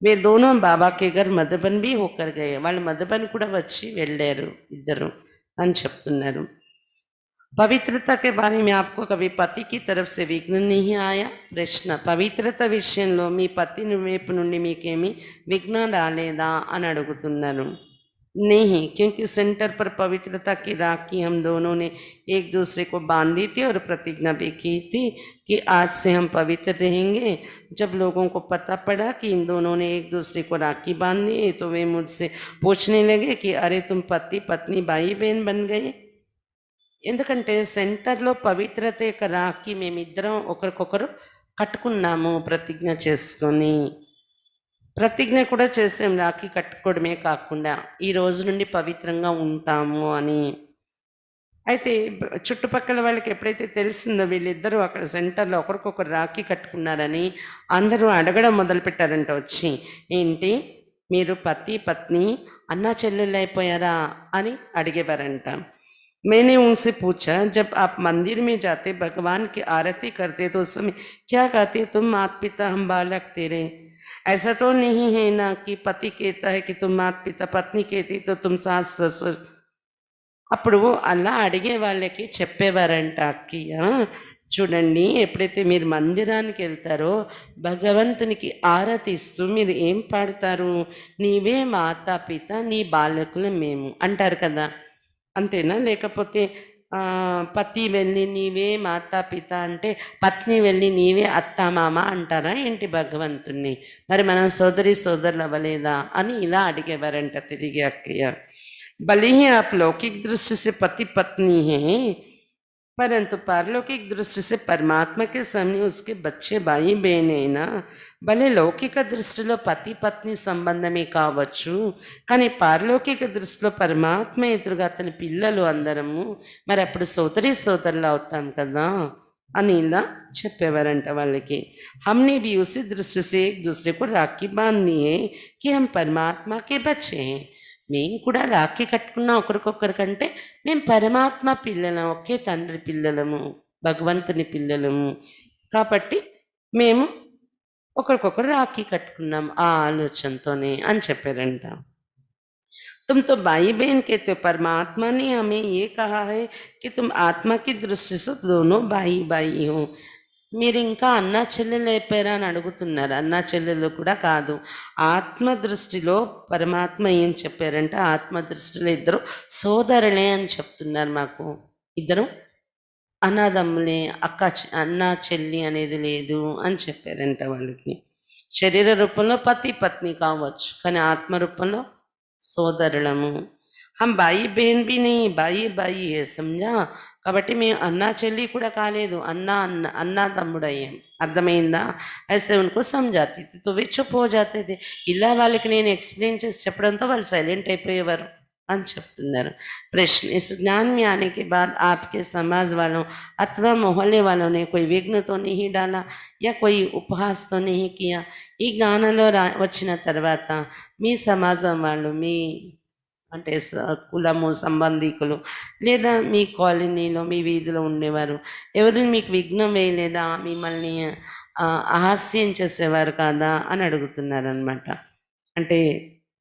वे दोनों बाबा के घर मधुबन भी होकर गए వాళ్ళు మధుబన్ కూడా వచ్చి వెళ్ళారు ఇద్దరు అని చెప్తున్నారు पवित्रता के बारे में आपको कभी पति की तरफ से विघ्न नहीं आया प्रश्न పవిత్రత విషయంలో మీ పతి వైపు నుండి మీకేమీ విఘ్నం రాలేదా అని అడుగుతున్నారు नहीं क्योंकि सेंटर पर पवित्रता की राखी हम दोनों ने एक दूसरे को बांधी थी और प्रतिज्ञा भी की थी कि आज से हम पवित्र रहेंगे जब लोगों को पता पड़ा कि इन दोनों ने एक दूसरे को राखी बांधी है तो वे मुझसे पूछने लगे कि अरे तुम पति पत्नी भाई बहन बन गए ఎందుకంటే సెంటర్లో పవిత్రత యొక్క రాఖీ మేమిద్దరం ఒకరికొకరు కట్టుకున్నాము ప్రతిజ్ఞ చేసుకొని ప్రతిజ్ఞ కూడా చేసాం రాఖీ కట్టుకోవడమే కాకుండా ఈ రోజు నుండి పవిత్రంగా ఉంటాము అని అయితే చుట్టుపక్కల వాళ్ళకి ఎప్పుడైతే తెలిసిందో వీళ్ళిద్దరూ అక్కడ సెంటర్లో ఒకరికొకరు రాఖీ కట్టుకున్నారని అందరూ అడగడం మొదలుపెట్టారంట వచ్చి ఏంటి మీరు పతి పత్ని అన్నా చెల్లెళ్ళు అయిపోయారా అని అడిగేవారంట मैंने उनसे पूछा जब आप मंदिर में जाते भगवान की आरती करते तो उस समय क्या कहते तुम माता पिता हम बालक तेरे ऐसा तो नहीं है ना कि पति कहता है कि तुम माता पिता पत्नी कहती तो तुम सास ससुर అప్పుడు అలా అడిగే వాళ్ళకి చెప్పేవారంట అక్కయ్య చూడండి ఎప్పుడైతే మీరు మందిరానికి వెళ్తారో భగవంతునికి ఆరతిస్తూ మీరు ఏం పాడతారు నీవే మాతా పిత నీ బాలకులు మేము అంటారు కదా అంతేనా లేకపోతే పతి వెళ్ళి నీవే మాతా పిత అంటే పత్ని వెళ్ళి నీవే అత్త మామ అంటారా ఏంటి భగవంతుణ్ణి మరి మనం సోదరి సోదరులు అవ్వలేదా అని ఇలా అడిగేవారంట తిరిగి అక్కయ్య భలే ही आप लौकिक दृष्टि से पति पत्नी हैं परंतु पारलौकिक दृष्टि से परमात्मा के सामने उसके बच्चे भाई बहन है ना భలే లౌకిక దృష్టిలో పతి పత్ని సంబంధమే కావచ్చు కానీ పారలౌకిక దృష్టిలో పరమాత్మ ఎదురుగా అతని పిల్లలు అందరము మరి అప్పుడు సోదరి సోదరులు అవుతాం కదా అని ఇలా చెప్పేవారంట వాళ్ళకి हमने भी उसी दृष्टि से एक दूसरे को राखी बांधी है कि हम परमात्मा के बच्चे हैं మేము కూడా రాఖీ కట్టుకున్నాం ఒకరికొకరికంటే మేము పరమాత్మ పిల్లలం ఒకే తండ్రి పిల్లలము భగవంతుని పిల్లలము కాబట్టి మేము ఒకరికొకరు రాఖీ కట్టుకున్నాం ఆ ఆలోచనతోనే అని చెప్పారంట तुम तो भाई बहन कहते हो परमात्मा ने हमें ये कहा है कि तुम आत्मा की दृष्टि से दोनों भाई भाई हो మీరు ఇంకా అన్నా చెల్లెలు అయిపోయారా అని అడుగుతున్నారు అన్నా చెల్లెలు కూడా కాదు ఆత్మ దృష్టిలో పరమాత్మ ఏం చెప్పారంటే ఆత్మ దృష్టిలో ఇద్దరు సోదరులే అని చెప్తున్నారు మాకు ఇద్దరు అన్నదమ్ములే అన్న చెల్లి అనేది లేదు అని చెప్పారంట వాళ్ళకి శరీర రూపంలో పతి పత్ని కావచ్చు కానీ ఆత్మ రూపంలో సోదరులము हम भाई बहन भी नहीं भाई भाई है समझा కాబట్టి మేము అన్నా చెల్లి కూడా కాలేదు అన్నా తమ్ముడయ్యాం అర్థమైందా ऐसे उनको समझाती थी तो वे चुप हो जाते थे ఇలా వాళ్ళకి నేను ఎక్స్ప్లెయిన్ చేసి చెప్పడంతో వాళ్ళు సైలెంట్ అయిపోయేవారు అని చెప్తున్నారు प्रश्न इस ज्ञान में आने के बाद आपके समाज वालों अथवा मोहल्ले वालों ने कोई विघ्न तो नहीं डाला या कोई उपहास तो नहीं किया ఈ జ్ఞానంలో వచ్చిన తర్వాత మీ సమాజం వాళ్ళు మీ అంటే కులము, సంబంధికులు లేదా మీ కాలనీలో, మీ వీధిలో ఉండేవారు ఎవరిని మీకు విఘ్నం వేయలేదా? మిమ్మల్ని అహాస్యం చేసేవారు కాదా? అని అడుగుతున్నారనమాట. అంటే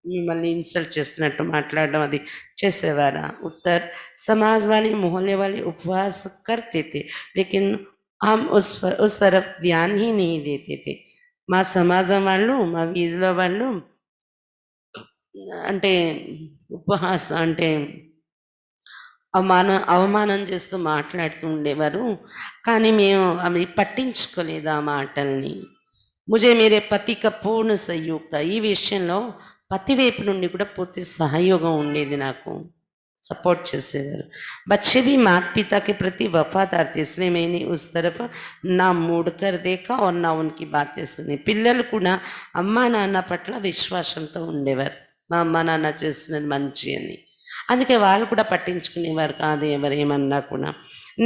మిమ్మల్ని ఇన్సల్ట్ చేస్తున్నట్టు మాట్లాడడం అది చేసేవారా? उत्तर समाज वाले मोहल्ले वाले उपवास करते थे, लेकिन हम उस तरफ ध्यान ही नहीं देते थे. మా సమాజం వాళ్ళు, మా వీధిలో వాళ్ళు అంటే ఉపహాసం అంటే అవమానం చేస్తూ మాట్లాడుతూ ఉండేవారు. కానీ మేము అవి పట్టించుకోలేదు ఆ మాటల్ని. ముజే మేరే పతి కా పూర్ణ సహयोग था. ఈ విషయంలో పతి వైపు నుండి కూడా పూర్తి సహయోగం ఉండేది నాకు. सपोर्ट చేసేవారు. बच्चे भी माता पिता के प्रति वफादार थे, इसलिए मैंने उस तरफ ना मुड़ कर देखा और ना उनकी बातें सुनी. పిల్లలు కూడా అమ్మా నాన్న పట్ల విశ్వాసంతో ఉండేవారు. మా అమ్మ నాన్న చేస్తున్నది మంచి అని. అందుకే వాళ్ళు కూడా పట్టించుకునేవారు కాదు ఎవరేమన్నా కూడా.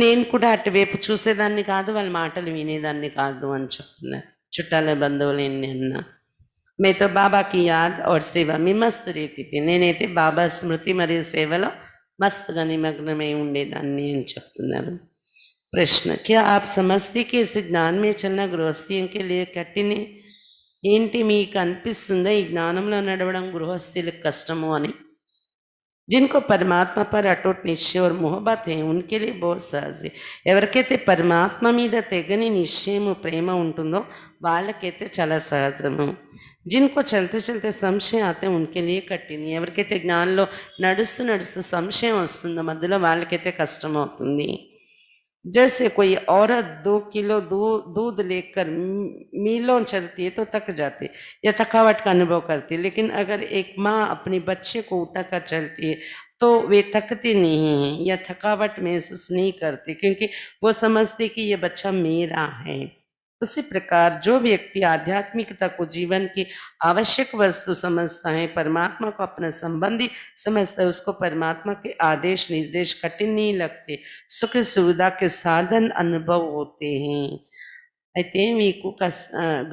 నేను కూడా అటువైపు చూసేదాన్ని కాదు, వాళ్ళ మాటలు వినేదాన్ని కాదు అని చెప్తున్నారు. చుట్టాల బంధువులు ఎన్ని అన్నా. मैं तो बाबा की याद और सेवा में मस्त रहती थी. నేనైతే బాబా స్మృతి మరియు సేవలో మస్తుగా నిమగ్నమై ఉండేదాన్ని అని చెప్తున్నారు. ప్రశ్న, क्या आप समझते कि इस ज्ञान में चलना गृहस्थిयों के लिए कठिन है? ఏంటి మీకు అనిపిస్తుందా ఈ జ్ఞానంలో నడవడం గృహస్థులకు కష్టము అని? जिनको परमात्मा पर अटूट निश्चय और मोहब्बत है उनके लिए बहुत सहज है. ఎవరికైతే పరమాత్మ మీద తెగని నిశ్చయము ప్రేమ ఉంటుందో వాళ్ళకైతే చాలా సహజము. जिनको चलते चलते संशय आते हैं उनके लिए कठिन. ఎవరికైతే జ్ఞానంలో నడుస్తూ నడుస్తూ సంశయం వస్తుందో మధ్యలో వాళ్ళకైతే కష్టం అవుతుంది. जैसे कोई औरत 2 किलो दूध लेकर मीलों चलती है तो थक जाती है या थकावट का अनुभव करती है, लेकिन अगर एक माँ अपने बच्चे को उठाकर चलती है तो वे थकती नहीं हैं या थकावट महसूस नहीं करती, क्योंकि वो समझती कि ये बच्चा मेरा है. उसी प्रकार जो व्यक्ति आध्यात्मिकता को जीवन की आवश्यक वस्तु समझता है, परमात्मा को अपना संबंधी समझता है, उसको परमात्मा के आदेश निर्देश कठिन नहीं लगते, सुख सुविधा के साधन अनुभव होते हैं. అయితే మీకు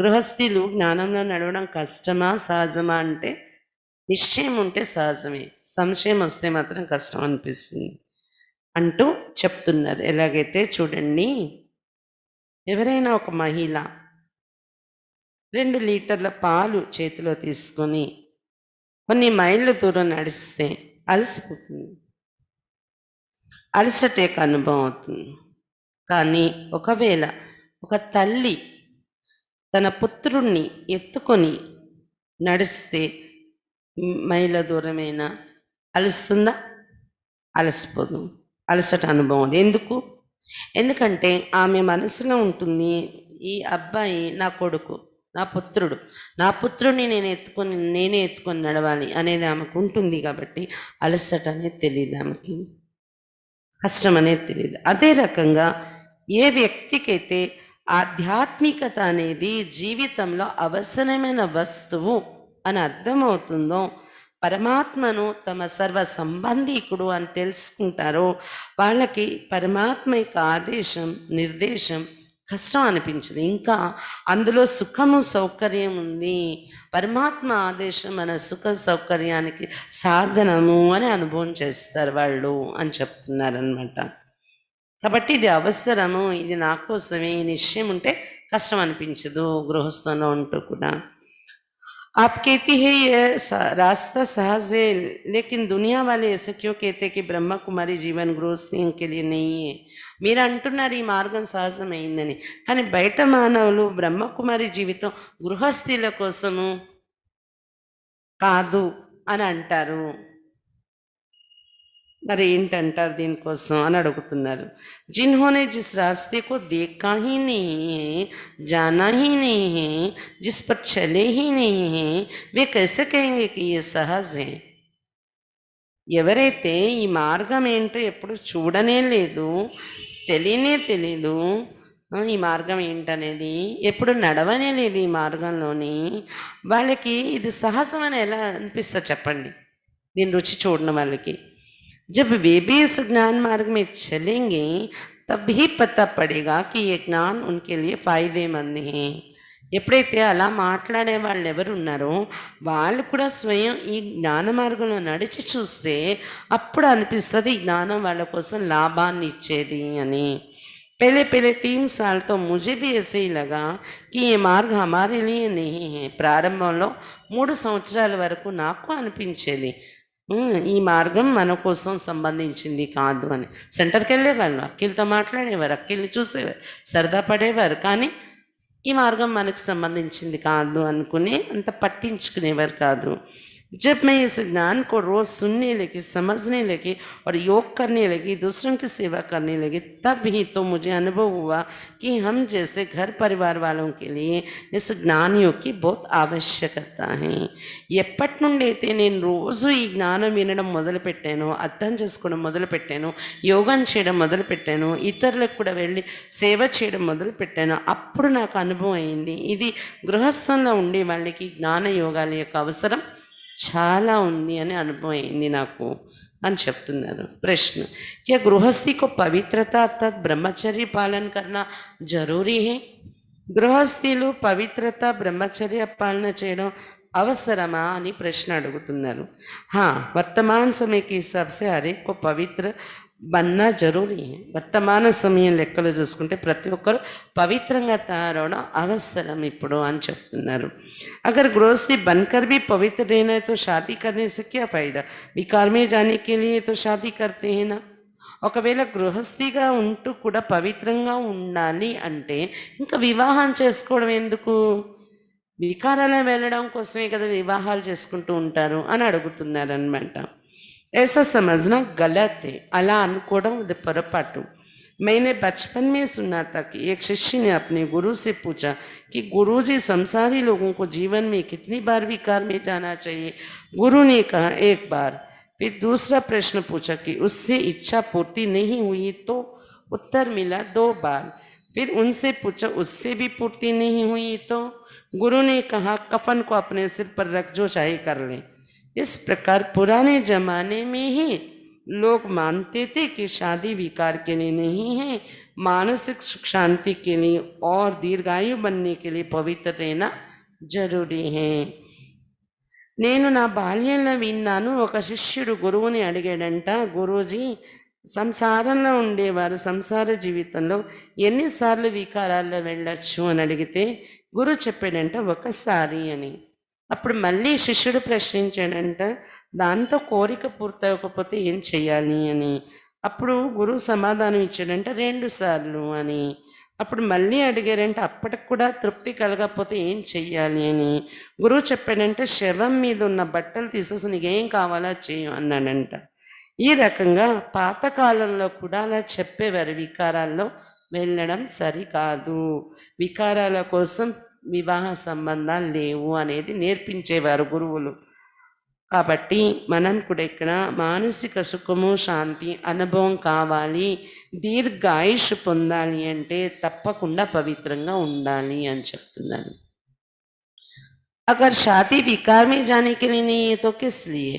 గృహస్థులు జ్ఞానంలో నడవడం కష్టమా సహజమా అంటే నిశ్చయం ఉంటే సహజమే, సంశయం వస్తే మాత్రం కష్టం అనిపిస్తుంది అంటూ చెప్తున్నారు. ఎలాగైతే చూడండి, ఎవరైనా ఒక మహిళ 2 లీటర్ల పాలు చేతిలో తీసుకొని కొన్ని మైళ్ళ దూరం నడిస్తే అలసిపోతుంది, అలసట యొక్క అనుభవం అవుతుంది. కానీ ఒకవేళ ఒక తల్లి తన పుత్రుణ్ణి ఎత్తుకొని నడిస్తే మైళ్ళ దూరమైనా అలస్తుందా? అలసిపోదు, అలసట అనుభవం. ఎందుకు? ఎందుకంటే ఆమె మనసులో ఉంటుంది, ఈ అబ్బాయి నా కొడుకు, నా పుత్రుడు, నా పుత్రుడిని నేనే ఎత్తుకొని నడవాలి అనేది ఆమెకు ఉంటుంది. కాబట్టి అలసట అనేది తెలియదు ఆమెకి, కష్టం అనేది తెలియదు. అదే రకంగా ఏ వ్యక్తికైతే ఆధ్యాత్మికత అనేది జీవితంలో అవసరమైన వస్తువు అని అర్థమవుతుందో, పరమాత్మను తమ సర్వ సంబంధీకుడు అని తెలుసుకుంటారో వాళ్ళకి పరమాత్మ యొక్క ఆదేశం నిర్దేశం కష్టం అనిపించదు. ఇంకా అందులో సుఖము సౌకర్యం ఉంది. పరమాత్మ ఆదేశం మన సుఖ సౌకర్యానికి సాధనము అని అనుభవం చేస్తారు వాళ్ళు అని చెప్తున్నారనమాట. కాబట్టి ఇది అవసరము, ఇది నా కోసమే, ఈ నిశ్చయం ఉంటే కష్టం అనిపించదు గృహస్థంలో ఉంటూ కూడా. आप कहती है ये रास्ता सहज है, लेकिन दुनिया वाले ऐसे क्यों कहते कि ब्रह्मा कुमारी जीवन गृहస్థిयों के लिए नहीं है? మీరు అంటున్నారు ఈ మార్గం సహజమైందని, కానీ బయట మానవులు బ్రహ్మకుమారి జీవితం గృహస్థుల కోసము కాదు అని అంటారు. మరి ఏంటంటారు దీనికోసం అని అడుగుతున్నారు. जिन्होंने जिस रास्ते को देखा ही नहीं है, जाना ही नहीं है, जिस पर चले ही नहीं है, वे कैसे कहेंगे कि ये सहज है? ఎవరైతే ఈ మార్గం ఏంటో ఎప్పుడు చూడనే లేదు, తెలియనే తెలీదు, ఈ మార్గం ఏంటనేది ఎప్పుడు నడవనే లేదు ఈ మార్గంలోని, వాళ్ళకి ఇది సహజమని ఎలా అనిపిస్తుంది చెప్పండి? దీని రుచి చూడని వాళ్ళకి. जब वे भी इस ज्ञान मार्ग में चलेंगे तब ही पता पड़ेगा कि ये ज्ञान उनके लिए फायदेमंद है. ఎప్పుడైతే అలా మాట్లాడే వాళ్ళు ఎవరున్నారో వాళ్ళు కూడా స్వయం ఈ జ్ఞాన మార్గంలో నడిచి చూస్తే అప్పుడు అనిపిస్తుంది ఈ జ్ఞానం వాళ్ళ కోసం లాభాన్ని ఇచ్చేది అని. पहले पहले 3 साल तो मुझे भी ऐसे ही लगा कि ये మార్గ हमारे लिए नहीं है. ప్రారంభంలో 3 సంవత్సరాల వరకు నాకు అనిపించేది ఈ మార్గం మన కోసం సంబంధించింది కాదు అని. సెంటర్కి వెళ్ళేవాళ్ళు, అఖిల్తో మాట్లాడేవారు, అఖిల్ని చూసేవారు, సరదా పడేవారు, కానీ ఈ మార్గం మనకు సంబంధించింది కాదు అనుకుని అంత పట్టించుకునేవారు కాదు. जब मैं इस ज्ञान को रोज़ सुनने लगी, समझने लगी और योग करने लगी, दूसरों की सेवा करने लगी, तब ही तो मुझे अनुभव हुआ कि हम जैसे घर परिवार वालों के लिए इस ज्ञान योग की बहुत आवश्यकता है. ఎప్పటి నుండి అయితే నేను రోజు ఈ జ్ఞానం వినడం మొదలుపెట్టానో, అర్థం చేసుకోవడం మొదలుపెట్టానో, యోగం చేయడం మొదలుపెట్టానో, ఇతరులకు కూడా వెళ్ళి సేవ చేయడం మొదలుపెట్టానో అప్పుడు నాకు అనుభవం అయింది ఇది గృహస్థంలో ఉండే వాళ్ళకి జ్ఞాన యోగాల యొక్క అవసరం చాలా ఉంది అని అనుభవం అయింది నాకు అని చెప్తున్నారు. ప్రశ్న, क्या गृहस्थी को पवित्रता अर्थात ब्रह्मचर्य पालन करना जरूरी है? గృహస్థిలు పవిత్రత బ్రహ్మచర్య పాలన చేయడం అవసరమా అని ప్రశ్న అడుగుతున్నారు. వర్తమాన సమయ కే హిసాబ్ సే హర్ ఏక్ కో పవిత్ర బన్నా జరూరీ హై. వర్తమాన సమయం లెక్కలు చూసుకుంటే ప్రతి ఒక్కరు పవిత్రంగా తయారవడం అవసరం ఇప్పుడు అని చెప్తున్నారు. అగర్ గృహస్థి बनकर भी पवित्र रहना है तो शादी करने से क्या फायदा? विकार में जाने के लिए तो शादी करते हैं ना. ఒకవేళ గృహస్థిగా ఉంటూ కూడా పవిత్రంగా ఉండాలి అంటే ఇంకా వివాహం చేసుకోవడం ఎందుకు? వికారాలను వెళ్ళడం కోసమే కదా వివాహాలు చేసుకుంటూ ఉంటారు అని అడుగుతున్నారనమాట. ऐसा समझना गलत है. अला अनुकोवడం ఇది పొరపాటు. मैंने बचपन में सुना था कि एक शिष्य ने अपने गुरु से पूछा कि गुरुजी संसारी लोगों को जीवन में कितनी बार विकार में जाना चाहिए? गुरु ने कहा 1 बार. फिर दूसरा प्रश्न पूछा कि उससे इच्छा पूर्ति नहीं हुई तो? उत्तर मिला 2 बार. फिर उनसे पूछा उससे भी पूर्ति नहीं हुई तो? गुरु ने कहा कफन को अपने सिर पर रख जो चाहे कर ले. इस प्रकार पुराने जमाने में ही लोग मानते थे कि शादी विकार के लिए नहीं है, मानसिक सुख शांति के लिए और दीर्घायु बनने के लिए पवित्र रहना जरूरी है. నేను నా బాల్యంలో విన్నాను, ఒక శిష్యుడు గురువుని అడిగాడంట, గురూజీ సంసారంలో ఉండేవారు సంసార జీవితంలో ఎన్నిసార్లు వికారాల్లో వెళ్ళొచ్చు అని అడిగితే గురువు చెప్పాడంట ఒకసారి అని. అప్పుడు మళ్ళీ శిష్యుడు ప్రశ్నించాడంట, దాంతో కోరిక పూర్తవకపోతే ఏం చెయ్యాలి అని. అప్పుడు గురువు సమాధానం ఇచ్చాడంట 2 సార్లు అని. అప్పుడు మళ్ళీ అడిగారంట, అప్పటికి కూడా తృప్తి కలగకపోతే ఏం చెయ్యాలి అని. గురువు చెప్పాడంటే శవం మీద ఉన్న బట్టలు తీసేసి నీకేం కావాలో చేయు అన్నాడంట. ఈ రకంగా పాతకాలంలో కూడా అలా చెప్పేవారు, వికారాల్లో వెళ్ళడం సరికాదు, వికారాల కోసం వివాహ సంబంధాలు లేవు అనేది నేర్పించేవారు గురువులు. కాబట్టి మనం కూడా ఇక్కడ మానసిక సుఖము శాంతి అనుభవం కావాలి, దీర్ఘాయుష్ పొందాలి అంటే తప్పకుండా పవిత్రంగా ఉండాలి అని చెప్తున్నాను. अगर शादी विकार में जाने के लिए नहीं है तो किस लिए?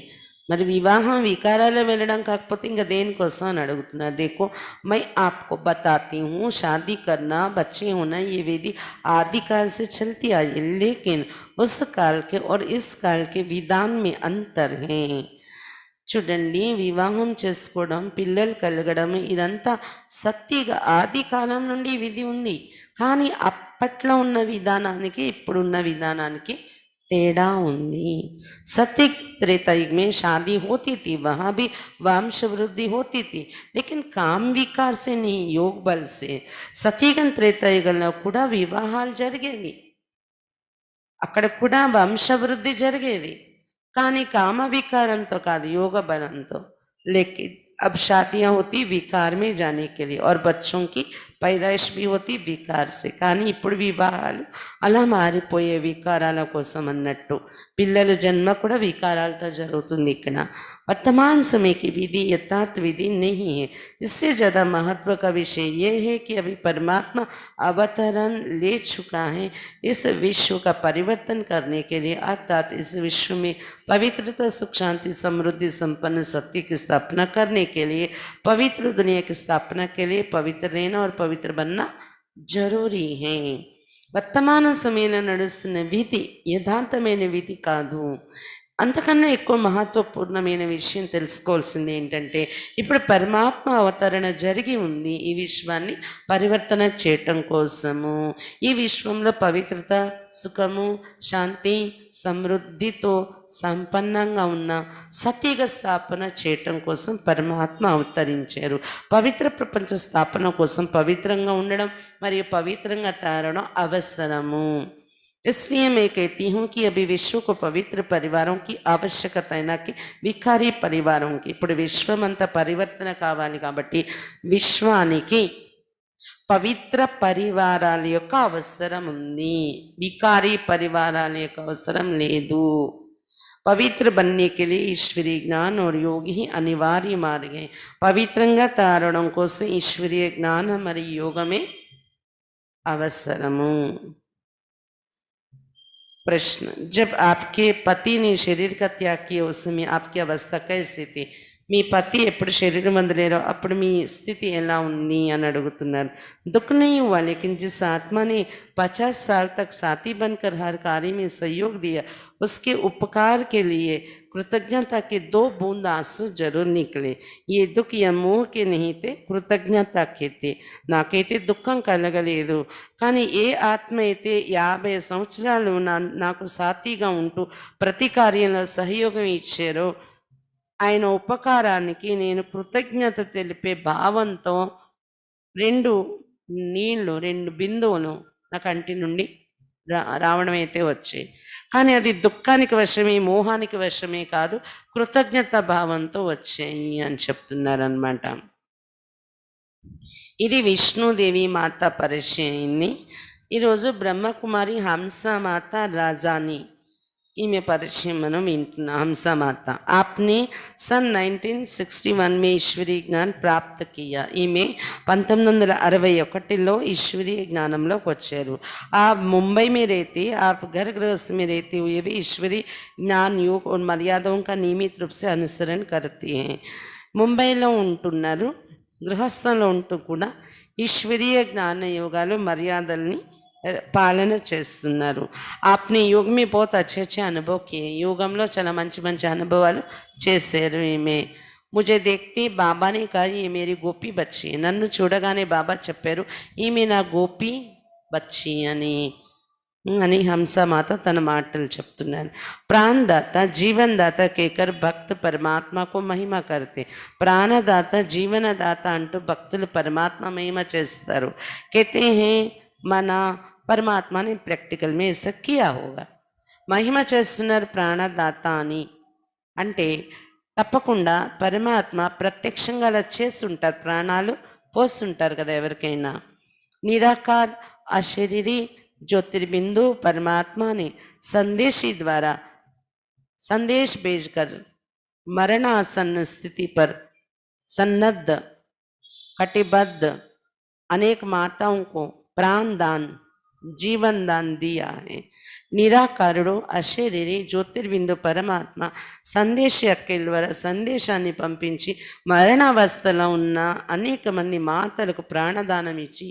మరి వివాహం వికారాలు వెళ్ళడం కాకపోతే ఇంకా దేనికోసం అని అడుగుతున్నారు. देखो मैं आपको बताती हूँ, शादी करना बच्चे होना ये विधि आदिकाल से चलती आई है, लेकिन उस काल के और इस काल के विधान में अंतर है. చూడండి, వివాహం చేసుకోవడం పిల్లలు కలగడం ఇదంతా సత్యగా ఆది కాలం నుండి విధి ఉంది. కానీ అప్పట్లో ఉన్న విధానానికి ఇప్పుడున్న విధానానికి तेड़ा उंदी. सत्य त्रेता युग में शादी होती थी, वहाँ भी वंश वृद्धि होती थी, लेकिन काम विकार से नहीं, योग बल से. సత్యయుగం త్రేతాయుగంలో కూడా వివాహాలు జరిగేవి, అక్కడ కూడా వంశవృద్ధి జరిగేది, కానీ కామ వికారంతో కాదు, యోగ బలంతో. लेकिन अब शादियां होती विकार में जाने के लिए और बच्चों की पैदाइश भी होती विकार से. కానీ ఇప్పుడు వివాహాలు అలా మారిపోయే వికారాల కోసం అన్నట్టు. పిల్లల జన్మ కూడా వికారాలతో జరుగుతుంది ఇక్కడ. वर्तमान समय की विधि यथार्थ विधि नहीं है. इससे ज़्यादा महत्व का विषय ये है कि अभी परमात्मा अवतरण ले चुका है इस विश्व का परिवर्तन करने के लिए, अर्थात इस विश्व में पवित्रता सुख शांति समृद्धि संपन्न सत्य की स्थापना करने के लिए, पवित्र दुनिया की स्थापना के लिए पवित्र रहना और पवित्र बनना जरूरी है. వర్తమాన సమయంలో నడుస్తున్న విధి యథార్థమైన విధి కాదు. అంతకన్నా ఎక్కువ మహత్వపూర్ణమైన విషయం తెలుసుకోవాల్సింది ఏంటంటే, ఇప్పుడు పరమాత్మ అవతరణ జరిగి ఉంది ఈ విశ్వాన్ని పరివర్తన చేయటం కోసము. ఈ విశ్వంలో పవిత్రత, సుఖము, శాంతి, సమృద్ధితో సంపన్నంగా ఉన్న సత్యుగ స్థాపన చేయటం కోసం పరమాత్మ అవతరించారు. పవిత్ర ప్రపంచ స్థాపన కోసం పవిత్రంగా ఉండడం మరియు పవిత్రంగా తయారడం అవసరము. इसलिए मैं कहती हूँ कि अभी विश्व को पवित्र परिवारों की आवश्यकता है, ना कि వికారీ పరివారం కి. ఇప్పుడు విశ్వం అంతా పరివర్తన కావాలి కాబట్టి విశ్వానికి పవిత్ర పరివారాల యొక్క అవసరం ఉంది, వికారీ పరివారాల యొక్క అవసరం లేదు. पवित्र बनने के लिए ईश्वरीय ज्ञान और योग ही अनिवार्य मार्ग है. పవిత్రంగా తయారడం కోసం ఈశ్వరీయ జ్ఞానం మరియు యోగమే అవసరము. प्रश्न, जब आपके पति ने शरीर का त्याग किया उस समय आपकी अवस्था कैसी थी? మీ పతి ఎప్పుడు శరీరం వదిలేరో అప్పుడు మీ స్థితి ఎలా ఉంది అని అడుగుతున్నారు. दुख नहीं हुआ, लेकिन जिस आत्मा ने 50 साल तक साथी बनकर हर कार्य में सहयोग दिया उसके उपकार के लिए कृतज्ञता के 2 बूंद आंसू जरूर निकले. ये दुख या मोह के नहीं थे, కృతజ్ఞత थे. నాకైతే దుఃఖం కలగలేదు, కానీ ఏ ఆత్మ అయితే 50 సంవత్సరాలు నాకు సాథీగా ఉంటూ ప్రతి కార్యంలో సహయోగం ఇచ్చారో ఆయన ఉపకారానికి నేను కృతజ్ఞత తెలిపే భావంతో 2 నీళ్లు, 2 బిందువులు నా కంటి నుండి రావడం అయితే వచ్చాయి. కానీ అది దుఃఖానికి వశమే, మోహానికి వశమే కాదు, కృతజ్ఞత భావంతో వచ్చాయి అని చెప్తున్నారనమాట. ఇది విష్ణుదేవి మాత పరిచయం అయింది. ఈరోజు బ్రహ్మకుమారి హంసమాత రాజాని ఈమె పరిచయం మనం వింటున్నాం. హంసమాత आपने सन 1961 में ईश्वरीय ज्ञान प्राप्त किया. ఈమె 1961లో ఈశ్వరీయ జ్ఞానంలోకి వచ్చారు. आप मुंबई में रहते, आप घर गृहस्थ में रहते हुए भी ईश्वरीय ज्ञान योग और मर्यादाओं का नियमित रूप से अनुसरण करती हैं. ముంబైలో ఉంటున్నారు, గృహస్థంలో ఉంటూ కూడా ఈశ్వరీయ జ్ఞాన యోగాలు మర్యాదల్ని పాలన చేస్తున్నారు. आपने योग में बहुत अच्छे अच्छे अनुभव किए. యోగంలో చాలా మంచి మంచి అనుభవాలు చేశారు ఈమె. मुझे देखते बाबा ने कहा ये मेरी गोपी बच्ची है. నన్ను చూడగానే బాబా చెప్పారు ఈమె నా గోపి బచ్చి అని అని హంసమాత తన మాటలు చెప్తున్నారు. ప్రాణదాత జీవనదాత కేకర్ భక్త పరమాత్మకు మహిమ కర్తే. ప్రాణదాత జీవనదాత అంటూ భక్తులు పరమాత్మ మహిమ చేస్తారు. कहते हैं మన పరమాత్మని ప్రాక్టికల్ మే ऐसा किया होगा. మహిమ చేస్తున్నారు ప్రాణదాత అని అంటే తప్పకుండా పరమాత్మ ప్రత్యక్షంగా అలా చేస్తుంటారు, ప్రాణాలు పోస్తుంటారు కదా ఎవరికైనా. నిరాకార్ అశరీరి ज्योतिर्बिंदु परमात्मा ने संदेशी द्वारा संदेश भेजकर मरणासन्न स्थिति पर सन्नद्ध कटिबद्ध अनेक माताओं को प्राण दान जीवन दान दिया है. నిరాకారుడు అశరీరి జ్యోతిర్బిందు పరమాత్మ సందేశక్కెల ద్వారా సందేశాన్ని పంపించి మరణావస్థలో ఉన్న అనేక మంది మాతలకు ప్రాణదానం ఇచ్చి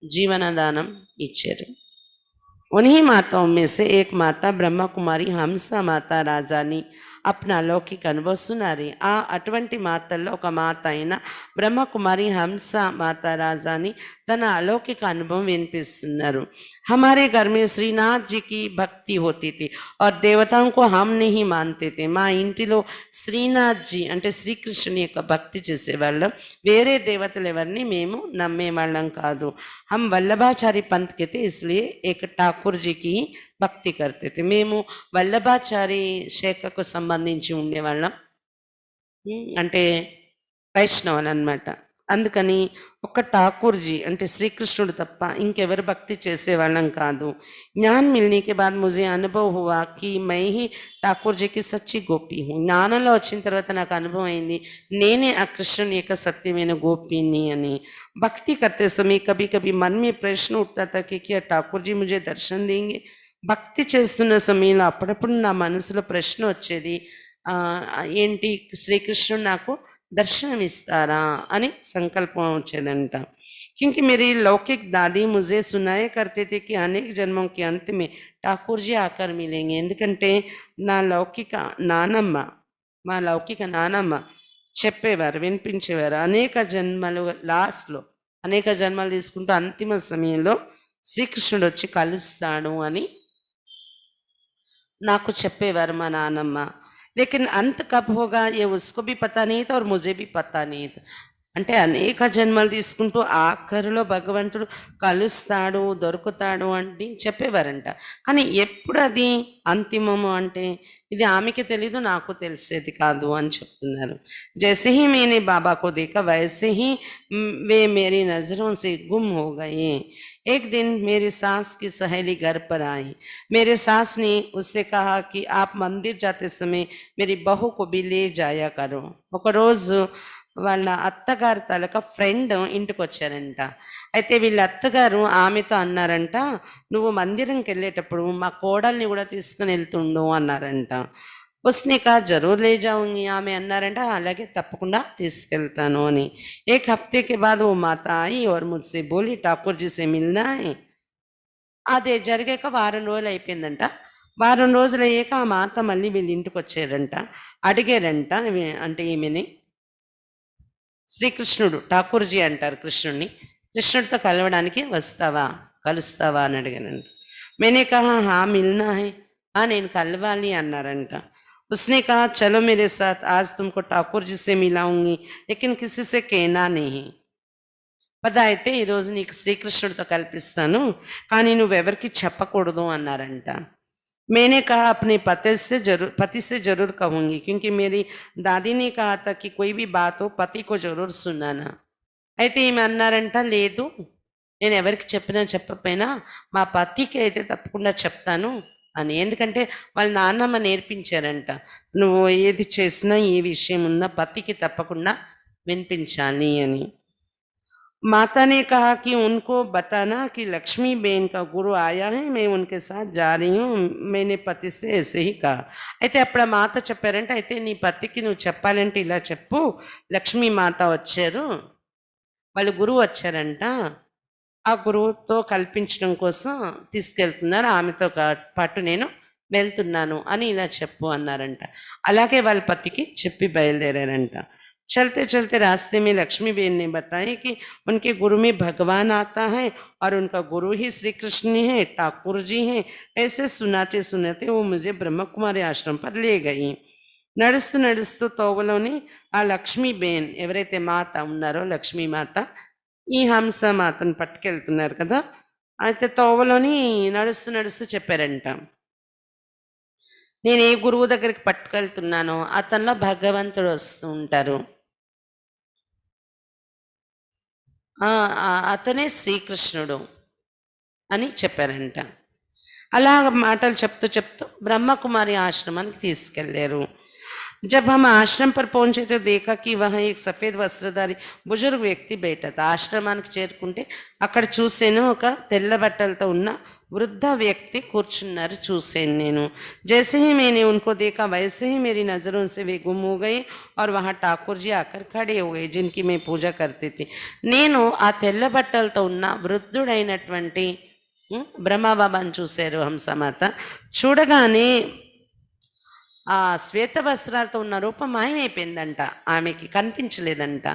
జీవనదానం ఇచ్చారు. उन्हीं माताओं में से एक माता ब्रह्मा कुमारी हंसा माता राजानी अपना अलौकिक अनुभव सुना रही. आ अటువంటి మాతల్లో ఒక మాత అయిన బ్రహ్మకుమారి హంస మాత రాజాని తన अलौकिक अनुभव వినిపిస్తున్నారు. हमारे घर में श्रीनाथ जी की भक्ति होती थी और देवताओं को हम नहीं मानते थे. మా ఇంటిలో శ్రీనాథ్ జీ అంటే శ్రీకృష్ణుని యొక్క భక్తి చేసేవాళ్ళం, వేరే దేవతలు ఎవరిని మేము నమ్మేవాళ్ళం కాదు. हम वल्लभाचारी पंथ के थे, इसलिए एक ठाकुर जी की భక్తి करते थे. మేము వల్లభాచారి శాఖకు సంబంధించి ఉండేవాళ్ళం, అంటే వైష్ణవులు అనమాట. అందుకని ఒక ఠాకూర్జీ అంటే శ్రీకృష్ణుడు తప్ప ఇంకెవరు భక్తి చేసేవాళ్ళం కాదు. జ్ఞాన్ మిల్నే కే బాద్ ముझे అనుభవ హువా కి మై హీ ఠాకూర్ జీ కి సచ్చి గోపి హూ. జ్ఞానంలో వచ్చిన తర్వాత నాకు అనుభవం అయింది నేనే ఆ కృష్ణుని యొక్క సత్యమైన గోపిని అని. భక్తి करते समय कभी कभी मन में प्रश्न उठता था कि क्या ठाकुर जी मुझे दर्शन देंगे. భక్తి చేస్తున్న సమయంలో అప్పుడప్పుడు నా మనసులో ప్రశ్న వచ్చేది, ఏంటి శ్రీకృష్ణుడు నాకు దర్శనమిస్తారా అని సంకల్పం వచ్చేదంట. क्योंकि मेरी लौकिक दादी मुझे सुनाया करते थे कि अनेक जन्मों के अंत में ఠాకూర్ జీ ఆకర్ మిలేంగే. ఎందుకంటే నా లౌకిక నానమ్మ, మా లౌకిక నానమ్మ చెప్పేవారు, వినిపించేవారు. అనేక జన్మలు లాస్ట్‌లో అనేక జన్మలు తీసుకుంటూ అంతిమ సమయంలో శ్రీకృష్ణుడు వచ్చి కలుస్తాడు అని నాకు చెప్పేవారు మా నానమ్మ. लेकिन अंत कब होगा ये उसको भी पता नहीं था और मुझे भी पता नहीं था. అంటే అనేక జన్మలు తీసుకుంటూ ఆఖరిలో భగవంతుడు కలుస్తాడు, దొరుకుతాడు అని చెప్పేవారంట. కానీ ఎప్పుడు అది అంతిమము అంటే ఇది ఆమెకి తెలీదు, నాకు తెలిసేది కాదు అని చెప్తున్నారు. जैसे ही मैंने बाबा को देखा वैसे ही वे मेरी नजरों से गुम हो गए. एक दिन मेरी सास की सहेली घर पर आई. मेरे सास ने उससे कहा कि आप मंदिर जाते समय मेरी बहू को भी ले जाया करो. ఒక రోజు వాళ్ళ అత్తగారు తాలూకా ఫ్రెండ్ ఇంటికి వచ్చారంట. అయితే వీళ్ళ అత్తగారు ఆమెతో అన్నారంట, నువ్వు మందిరంకి వెళ్ళేటప్పుడు మా కోడల్ని కూడా తీసుకుని వెళ్తుండు అన్నారంట. उसने कहा जरूर ले जाऊंगी. ఆమె అన్నారంట, అలాగే తప్పకుండా తీసుకెళ్తాను అని. एक हफ्ते के बाद वो माता आई और मुझसे बोली ठाकुर जी से मिलना है. అదే జరిగాక వారం రోజులు అయిపోయిందంట. వారం రోజులు అయ్యాక ఆ మాత మళ్ళీ వీళ్ళ ఇంటికి వచ్చారంట. అడిగారంట అంటే ఈమెని, శ్రీకృష్ణుడు ఠాకూర్జీ అంటారు కృష్ణుడిని, కృష్ణుడితో కలవడానికి వస్తావా, కలుస్తావా అని అడిగానంట. मैंने कहा हाँ मिलना है. నేను కలవాలి అన్నారంట. उसने कहा चलो मेरे साथ, आज तुमको ठाकुर जी से मिलाऊंगी लेकिन किसी से कहना नहीं. పద అయితే ఈరోజు నీకు శ్రీకృష్ణుడితో కల్పిస్తాను, కానీ నువ్వెవరికి చెప్పకూడదు అన్నారంట. मैंने कहा अपने पति से जरूर कहूंगी क्योंकि मेरी दादी ने कहा था कि कोई भी बात हो पति को जरूर सुनाना. అయితే ఈమె అన్నారంట, లేదు నేను ఎవరికి చెప్పినా చెప్పకపోయినా మా పతికి అయితే తప్పకుండా చెప్తాను అని. ఎందుకంటే వాళ్ళ నాన్నమ్మ నేర్పించారంట, నువ్వు ఏది చేసినా ఏ విషయం ఉన్నా పతికి తప్పకుండా వినిపించాలి అని. माता ने कहा कि उनको बताना कि लक्ष्मी बेन का गुरु आया है, मैं उनके साथ जा रही हूँ. मैंने పతి से ऐसे ही कहा. అయితే అప్పుడు ఆ మాత చెప్పారంట, అయితే నీ పతికి నువ్వు చెప్పాలంటే ఇలా చెప్పు, లక్ష్మీ మాత వచ్చారు, వాళ్ళు గురువు వచ్చారంట, ఆ గురువుతో కల్పించడం కోసం తీసుకెళ్తున్నారు, ఆమెతో పాటు నేను వెళ్తున్నాను అని ఇలా చెప్పు అన్నారంట. అలాగే వాళ్ళ పతికి చెప్పి బయలుదేరారంట. चलते चलते रास्ते में लक्ष्मी बेन ने बताया कि उनके गुरु में भगवान आता है और उनका गुरु ही श्री कृष्ण है, ठाकुर जी हैं. ऐसे सुनाते सुनाते वो मुझे ब्रह्म कुमारी आश्रम पर ले गई. నడుస్తూ నడుస్తూ తోవలోని ఆ లక్ష్మీ బేన్ ఎవరైతే మాత ఉన్నారో లక్ష్మీ మాత ఈ హంస మాతను పట్టుకెళ్తున్నారు కదా, అయితే తోవలోని నడుస్తూ నడుస్తూ చెప్పారంట, నేను ఏ గురువు దగ్గరికి పట్టుకెళ్తున్నానో అతనిలో భగవంతుడు వస్తూ ఉంటారు, అతనే శ్రీకృష్ణుడు అని చెప్పారంట. అలా మాటలు చెప్తూ చెప్తూ బ్రహ్మకుమారి ఆశ్రమానికి తీసుకెళ్లారు. जब हम आश्रम पर पहुंचे तो देखा कि वहाँ एक सफ़ेद वस्त्रधारी बुजुर्ग व्यक्ति बैठा था. ఆశ్రమానికి చేరుకుంటే అక్కడ చూసాను, ఒక తెల్ల బట్టలతో ఉన్న వృద్ధ వ్యక్తి కూర్చున్నారు చూసాను నేను. जैसे ही मैंने उनको देखा वैसे ही मेरी नज़रों से वे गुम हो गए और वहाँ ठाकुर जी आकर खड़े हो गए जिनकी मैं पूजा करती थी. నేను ఆ తెల్ల బట్టలతో ఉన్న వృద్ధుడైనటువంటి బ్రహ్మబాబాను చూశారు హంసమాత. చూడగానే ఆ శ్వేత వస్త్రాలతో ఉన్న రూపం మాయమైపోయిందంట, ఆమెకి కనిపించలేదంట.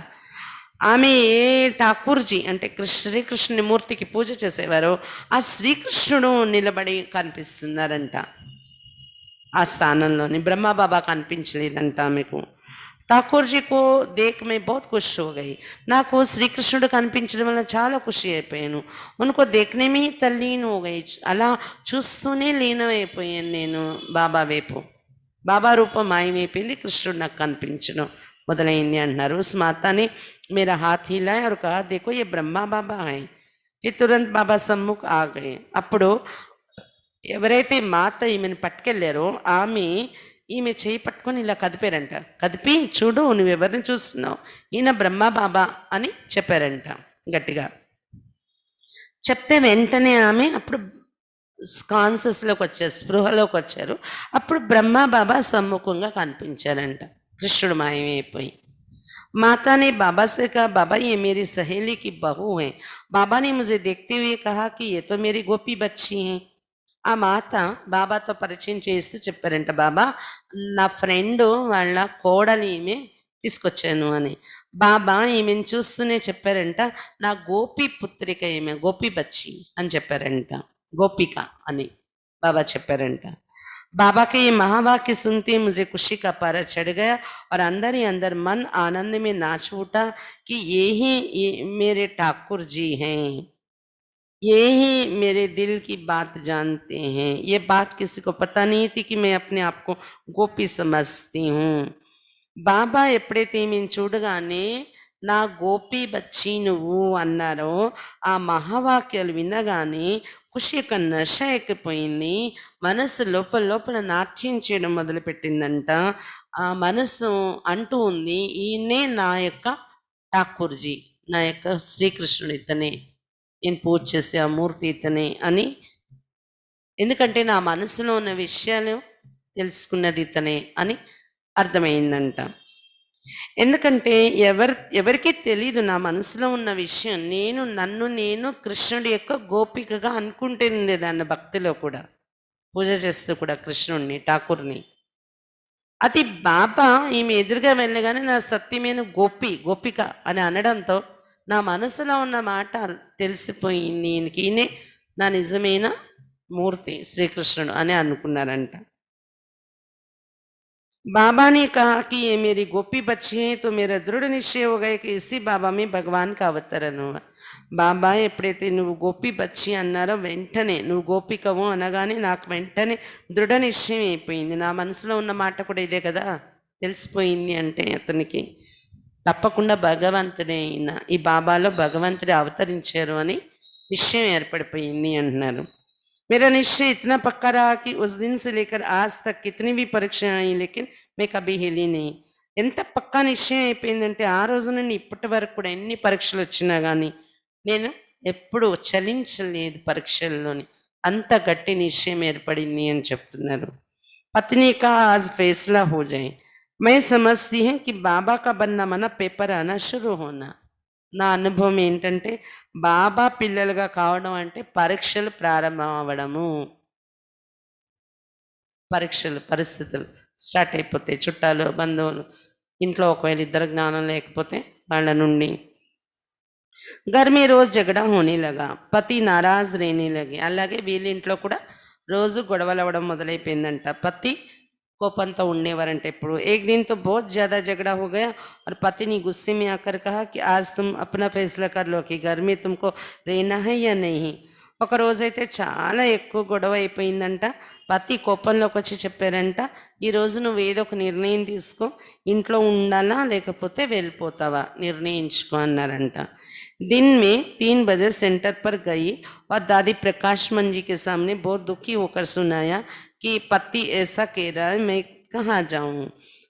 ఆమె ఏ ఠాకూర్జీ అంటే శ్రీకృష్ణుని మూర్తికి పూజ చేసేవారో ఆ శ్రీకృష్ణుడు నిలబడి కనిపిస్తున్నారంట ఆ స్థానంలోని. బ్రహ్మబాబా కనిపించలేదంట ఆమెకు. ఠాకూర్ జీ కో దేక్ మే బహుత్ ఖుష్ హో గయి. నాకు శ్రీకృష్ణుడు కనిపించడం వల్ల చాలా ఖుషి అయిపోయాను. ఉనుకో దేఖ్నే మే తల్లీన్ హో గయి. అలా చూస్తూనే లీనమైపోయాను నేను బాబా వైపు. బాబా రూపం మాయమైపోయింది, కృష్ణుడు నాకు కనిపించడం మొదలైంది అంటున్నారు. उस माता ने मेरा हाथ हिलाया और कहा देखो ये ब्रह्मा बाबा हैं. ये तुरंत बाबा सम्मुख आ गए. అప్పుడు ఎవరైతే మాత ఈమెను పట్టుకెళ్ళారో ఈమె చేయి పట్టుకొని ఇలా కదిపారంట. కదిపి చూడు నువ్వెవరిని చూస్తున్నావు, ఈయన బ్రహ్మా బాబా అని చెప్పారంట గట్టిగా. చెప్తే వెంటనే ఆమె అప్పుడు కాన్షియస్లోకి వచ్చారు, స్పృహలోకి వచ్చారు. అప్పుడు బ్రహ్మా బాబా సమ్ముఖంగా కనిపించారంట, కృష్ణుడు మాయమైపోయి. माता ने बाबा से कहा, बाबा ये मेरी सहेली की बहू है। बाबा ने मुझे देखते हुए कहा कि ये तो मेरी गोपी बच्ची हैं। ఆ మాత బాబాతో పరిచయం చేస్తూ చెప్పారంట, బాబా నా ఫ్రెండు వాళ్ళ కోడలి ఈమె తీసుకొచ్చాను అని. బాబా ఈమెను చూస్తూనే చెప్పారంట, నా గోపి పుత్రిక ఈమె, గోపి బచ్చి అని చెప్పారంట. గోపిక అని బాబా చెప్పారంట. बाबा के ये महावाक्य सुनते मुझे खुशी का पारा चढ़ गया और अंदर ही अंदर मन आनंद में नाच उठा कि ये मेरे ठाकुर जी हैं, ये ही मेरे दिल की बात जानते हैं। ये बात किसी को पता नहीं थी कि मैं अपने आप को गोपी समझती हूँ। బాబా ఎప్పుడైతే ఈమెను చూడగానే నా గోపి బచ్చి నువ్వు అన్నారో, ఆ మహావాక్యాలు వినగానే ఖుషి యొక్క నశ ఎక్కిపోయింది. మనస్సు లోపల లోపల నాట్యం చేయడం మొదలుపెట్టిందంట. ఆ మనస్సు అంటూ ఉంది, ఈయనే నా యొక్క ఠాకూర్జీ, నా యొక్క శ్రీకృష్ణుడు ఇతనే, నేను పూజ చేసే ఆ మూర్తి ఇతనే అని. ఎందుకంటే నా మనసులో ఉన్న విషయాలు తెలుసుకున్నది ఇతనే అని అర్థమైందంట. ఎందుకంటే ఎవరికీ తెలీదు నా మనసులో ఉన్న విషయం. నన్ను కృష్ణుడి యొక్క గోపికగా అనుకుంటుండేదాన్ని భక్తిలో కూడా. పూజ చేస్తూ కూడా కృష్ణుడిని, ఠాకూర్‌ని. అది బాబా ఈమె ఎదురుగా వెళ్ళగానే నా సత్యమైన గోపిక అని అనడంతో నా మనసులో ఉన్న మాట తెలిసిపోయింది. ఈయనే నా నిజమైన మూర్తి శ్రీకృష్ణుడు అని అనుకున్నారంట. बाबा ने कहा कि ये मेरी गोपी बच्ची है, तो मेरा दृढ़ निश्चय हो गया कि इसी बाबा में भगवान का అవతరణ हुआ. బాబా ఎప్పుడైతే నువ్వు గోపి బచ్చి అన్నారో వెంటనే, నువ్వు గోపికవు అనగానే నాకు వెంటనే దృఢ నిశ్చయం అయిపోయింది. నా మనసులో ఉన్న మాట కూడా ఇదే కదా, తెలిసిపోయింది అంటే అతనికి తప్పకుండా భగవంతుడే అయిన ఈ బాబాలో భగవంతుడే అవతరించారు అని నిశ్చయం ఏర్పడిపోయింది అంటున్నారు. मेरा निश्चय इतना पक्का रहा कि उस दिन से लेकर आज तक कितनी भी परीक्षाएं आई लेकिन मैं कभी हिली नहीं. ఎంత పక్కా నిశ్చయం అయిపోయిందంటే ఆ రోజు నుండి ఇప్పటి వరకు కూడా ఎన్ని పరీక్షలు వచ్చినా కానీ నేను ఎప్పుడు చలించలేదు పరీక్షల్లోని. అంత గట్టి నిశ్చయం ఏర్పడింది అని చెప్తున్నారు. पत्नी का आज फैसला हो जाए, मैं समझती हूँ कि बाबा का बनना मना पेपर आना शुरू होना. నా అనుభవం ఏంటంటే బాబా పిల్లలుగా కావడం అంటే పరీక్షలు ప్రారంభం అవ్వడము. పరిస్థితులు స్టార్ట్ అయిపోతాయి. చుట్టాలు, బంధువులు, ఇంట్లో ఒకవేళ ఇద్దరు జ్ఞానం లేకపోతే వాళ్ళ నుండి. घर में रोज झगड़ा होने लगा, పతి నారాజ్ रहने लगे. అలాగే వీళ్ళ ఇంట్లో కూడా రోజు గొడవలు అవ్వడం మొదలైపోయిందంట. పతి कोपंतो ఉండేవారంట ఎప్పుడు. एक दिन तो बहुत ज़्यादा झगड़ा हो गया और पति ने गुस्से में आकर कहा कि आज तुम अपना फैसला कर लो कि घर में तुमको रहना है या नहीं. ఒక రోజైతే చాలా ఎక్కువ గొడవ అయిపోయిందంట. పతి కోపంలోకి వచ్చి చెప్పారంట, ఈరోజు నువ్వు ఏదో ఒక నిర్ణయం తీసుకో, ఇంట్లో ఉండాలా లేకపోతే వెళ్ళిపోతావా నిర్ణయించుకో అన్నారంట. दिन में 3 बजे सेंटर पर गई और दादी प्रकाश मन जी के सामने बहुत दुखी होकर सुनाया कि पति ऐसा कह रहा है, मैं कहाँ जाऊँ.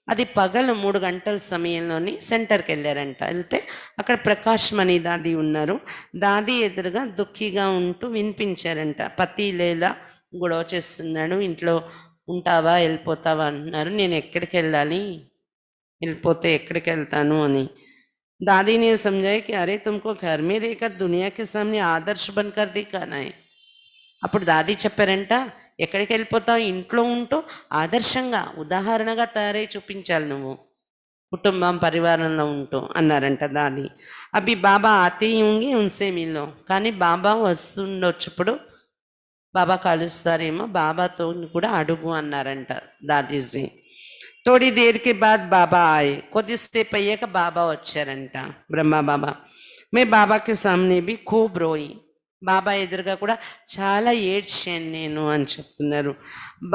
అది పగలు 3 గంటల సమయంలోని సెంటర్కి వెళ్ళారంట. వెళ్తే అక్కడ ప్రకాష్ మణి దాది ఉన్నారు. దాది ఎదురుగా దుఃఖిగా ఉంటూ వినిపించారంట, పతి లేలా గొడవ చేస్తున్నాడు, ఇంట్లో ఉంటావా వెళ్ళిపోతావా అంటున్నారు. నేను ఎక్కడికి వెళ్ళాలి, వెళ్ళిపోతే ఎక్కడికి వెళ్తాను అని. दादी ने समझाया कि अरे तुमको घर में रहकर दुनिया के सामने आदर्श बनकर दिखाना है. అప్పుడు దాది చెప్పారంట, ఎక్కడికి వెళ్ళిపోతావు, ఇంట్లో ఉంటూ ఆదర్శంగా ఉదాహరణగా తయారై చూపించాలి నువ్వు, కుటుంబం పరివారంలో ఉంటూ అన్నారంట దాది. అవి బాబా ఆతే ఉంగి ఉన్సే మిల్లో, కానీ బాబా వస్తుండొచ్చుప్పుడు బాబా కలుస్తారేమో, బాబాతో కూడా అడుగు అన్నారంట దాదీజీ. थोड़ी देर के बाद बाबा आए. కొద్దిసేపు అయ్యాక బాబా వచ్చారంట, బ్రహ్మ బాబా. मैं बाबा के सामने भी खूब रोई. బాబా ఎదురుగా కూడా చాలా ఏడ్చాను నేను అని చెప్తున్నారు.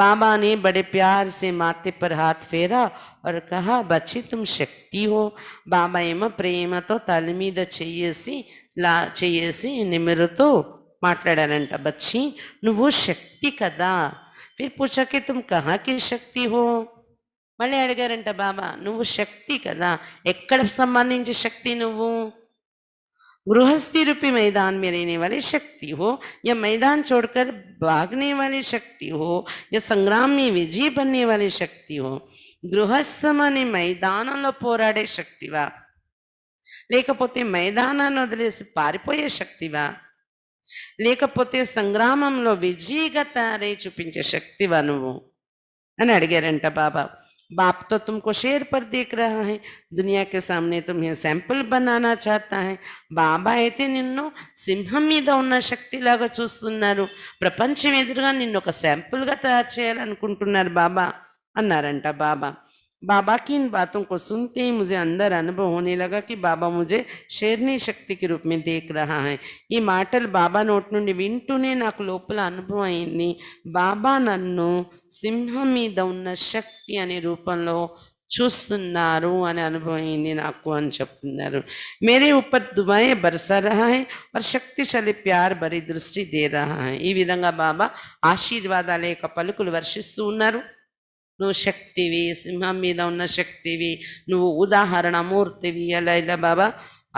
बाबा ने बड़े प्यार से माथे पर हाथ फेरा और कहा, बच्ची तुम शक्ति हो. బాబా ఏమో ప్రేమతో తల మీద చెయ్యేసి నిమిరుతో మాట్లాడారంట, బచ్చి నువ్వు శక్తి కదా. फिर पूछा कि तुम कहाँ की शक्ति हो. మళ్ళీ అడిగారంట బాబా, నువ్వు శక్తి కదా, ఎక్కడ సంబంధించి శక్తి నువ్వు. गृहस्थी रूपी मैदान में रहने वाली शक्ति हो या मैदान छोड़कर भागने वाली शक्ति हो या संग्राम में विजय बनने वाली शक्ति हो. గృహస్థమని మైదానంలో పోరాడే శక్తివా, లేకపోతే మైదానాన్ని వదిలేసి పారిపోయే శక్తివా, లేకపోతే సంగ్రామంలో విజయగతారే చూపించే శక్తివా నువ్వు అని అడిగారంట బాబా. बाप तो तुमको शेर पर देख रहा है, दुनिया के सामने तुम्हें सैंपल बनाना चाहता है. బాబా అయితే నిన్ను సింహం మీద ఉన్న శక్తిలాగా చూస్తున్నారు, ప్రపంచం ఎదురుగా నిన్ను ఒక శాంపుల్గా తయారు చేయాలనుకుంటున్నారు బాబా అన్నారంట బాబా. बाबा की इन बातों को सुनते ही मुझे अंदर अनुभव होने लगा कि बाबा मुझे शेरनी शक्ति के रूप में देख रहा है. ఈ మాటలు బాబా నోటి నుండి వింటూనే నాకు లోపల అనుభవం అయింది, బాబా నన్ను సింహం మీద ఉన్న శక్తి అనే రూపంలో చూస్తున్నారు అని అనుభవం అయింది నాకు అని చెప్తున్నారు. మేరే ऊपर दुआएं बरसा रहा है और शक्तिशाली प्यार भरी दृष्टि दे रहा है. ఈ విధంగా బాబా ఆశీర్వాదాల యొక్క పలుకులు వర్షిస్తూ ఉన్నారు. నువ్వు శక్తివి, సింహం మీద ఉన్న శక్తివి, నువ్వు ఉదాహరణ మూర్తివి, అలా ఇలా బాబా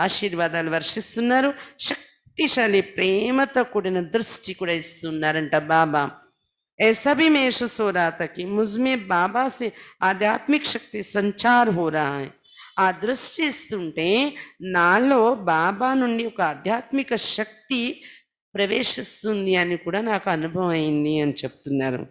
ఆశీర్వాదాలు వర్షిస్తున్నారు. శక్తిశాలి ప్రేమతో కూడిన దృష్టి కూడా ఇస్తున్నారంట బాబా. ऐसा भी महसूस हो रहा था कि मुझमें बाबा से आध्यात्मिक शक्ति संचार हो रहा है. ఆ దృష్టి ఇస్తుంటే నాలో బాబా నుండి ఒక ఆధ్యాత్మిక శక్తి ప్రవేశిస్తుంది అని కూడా నాకు అనుభవం అయింది అని చెప్తున్నారు.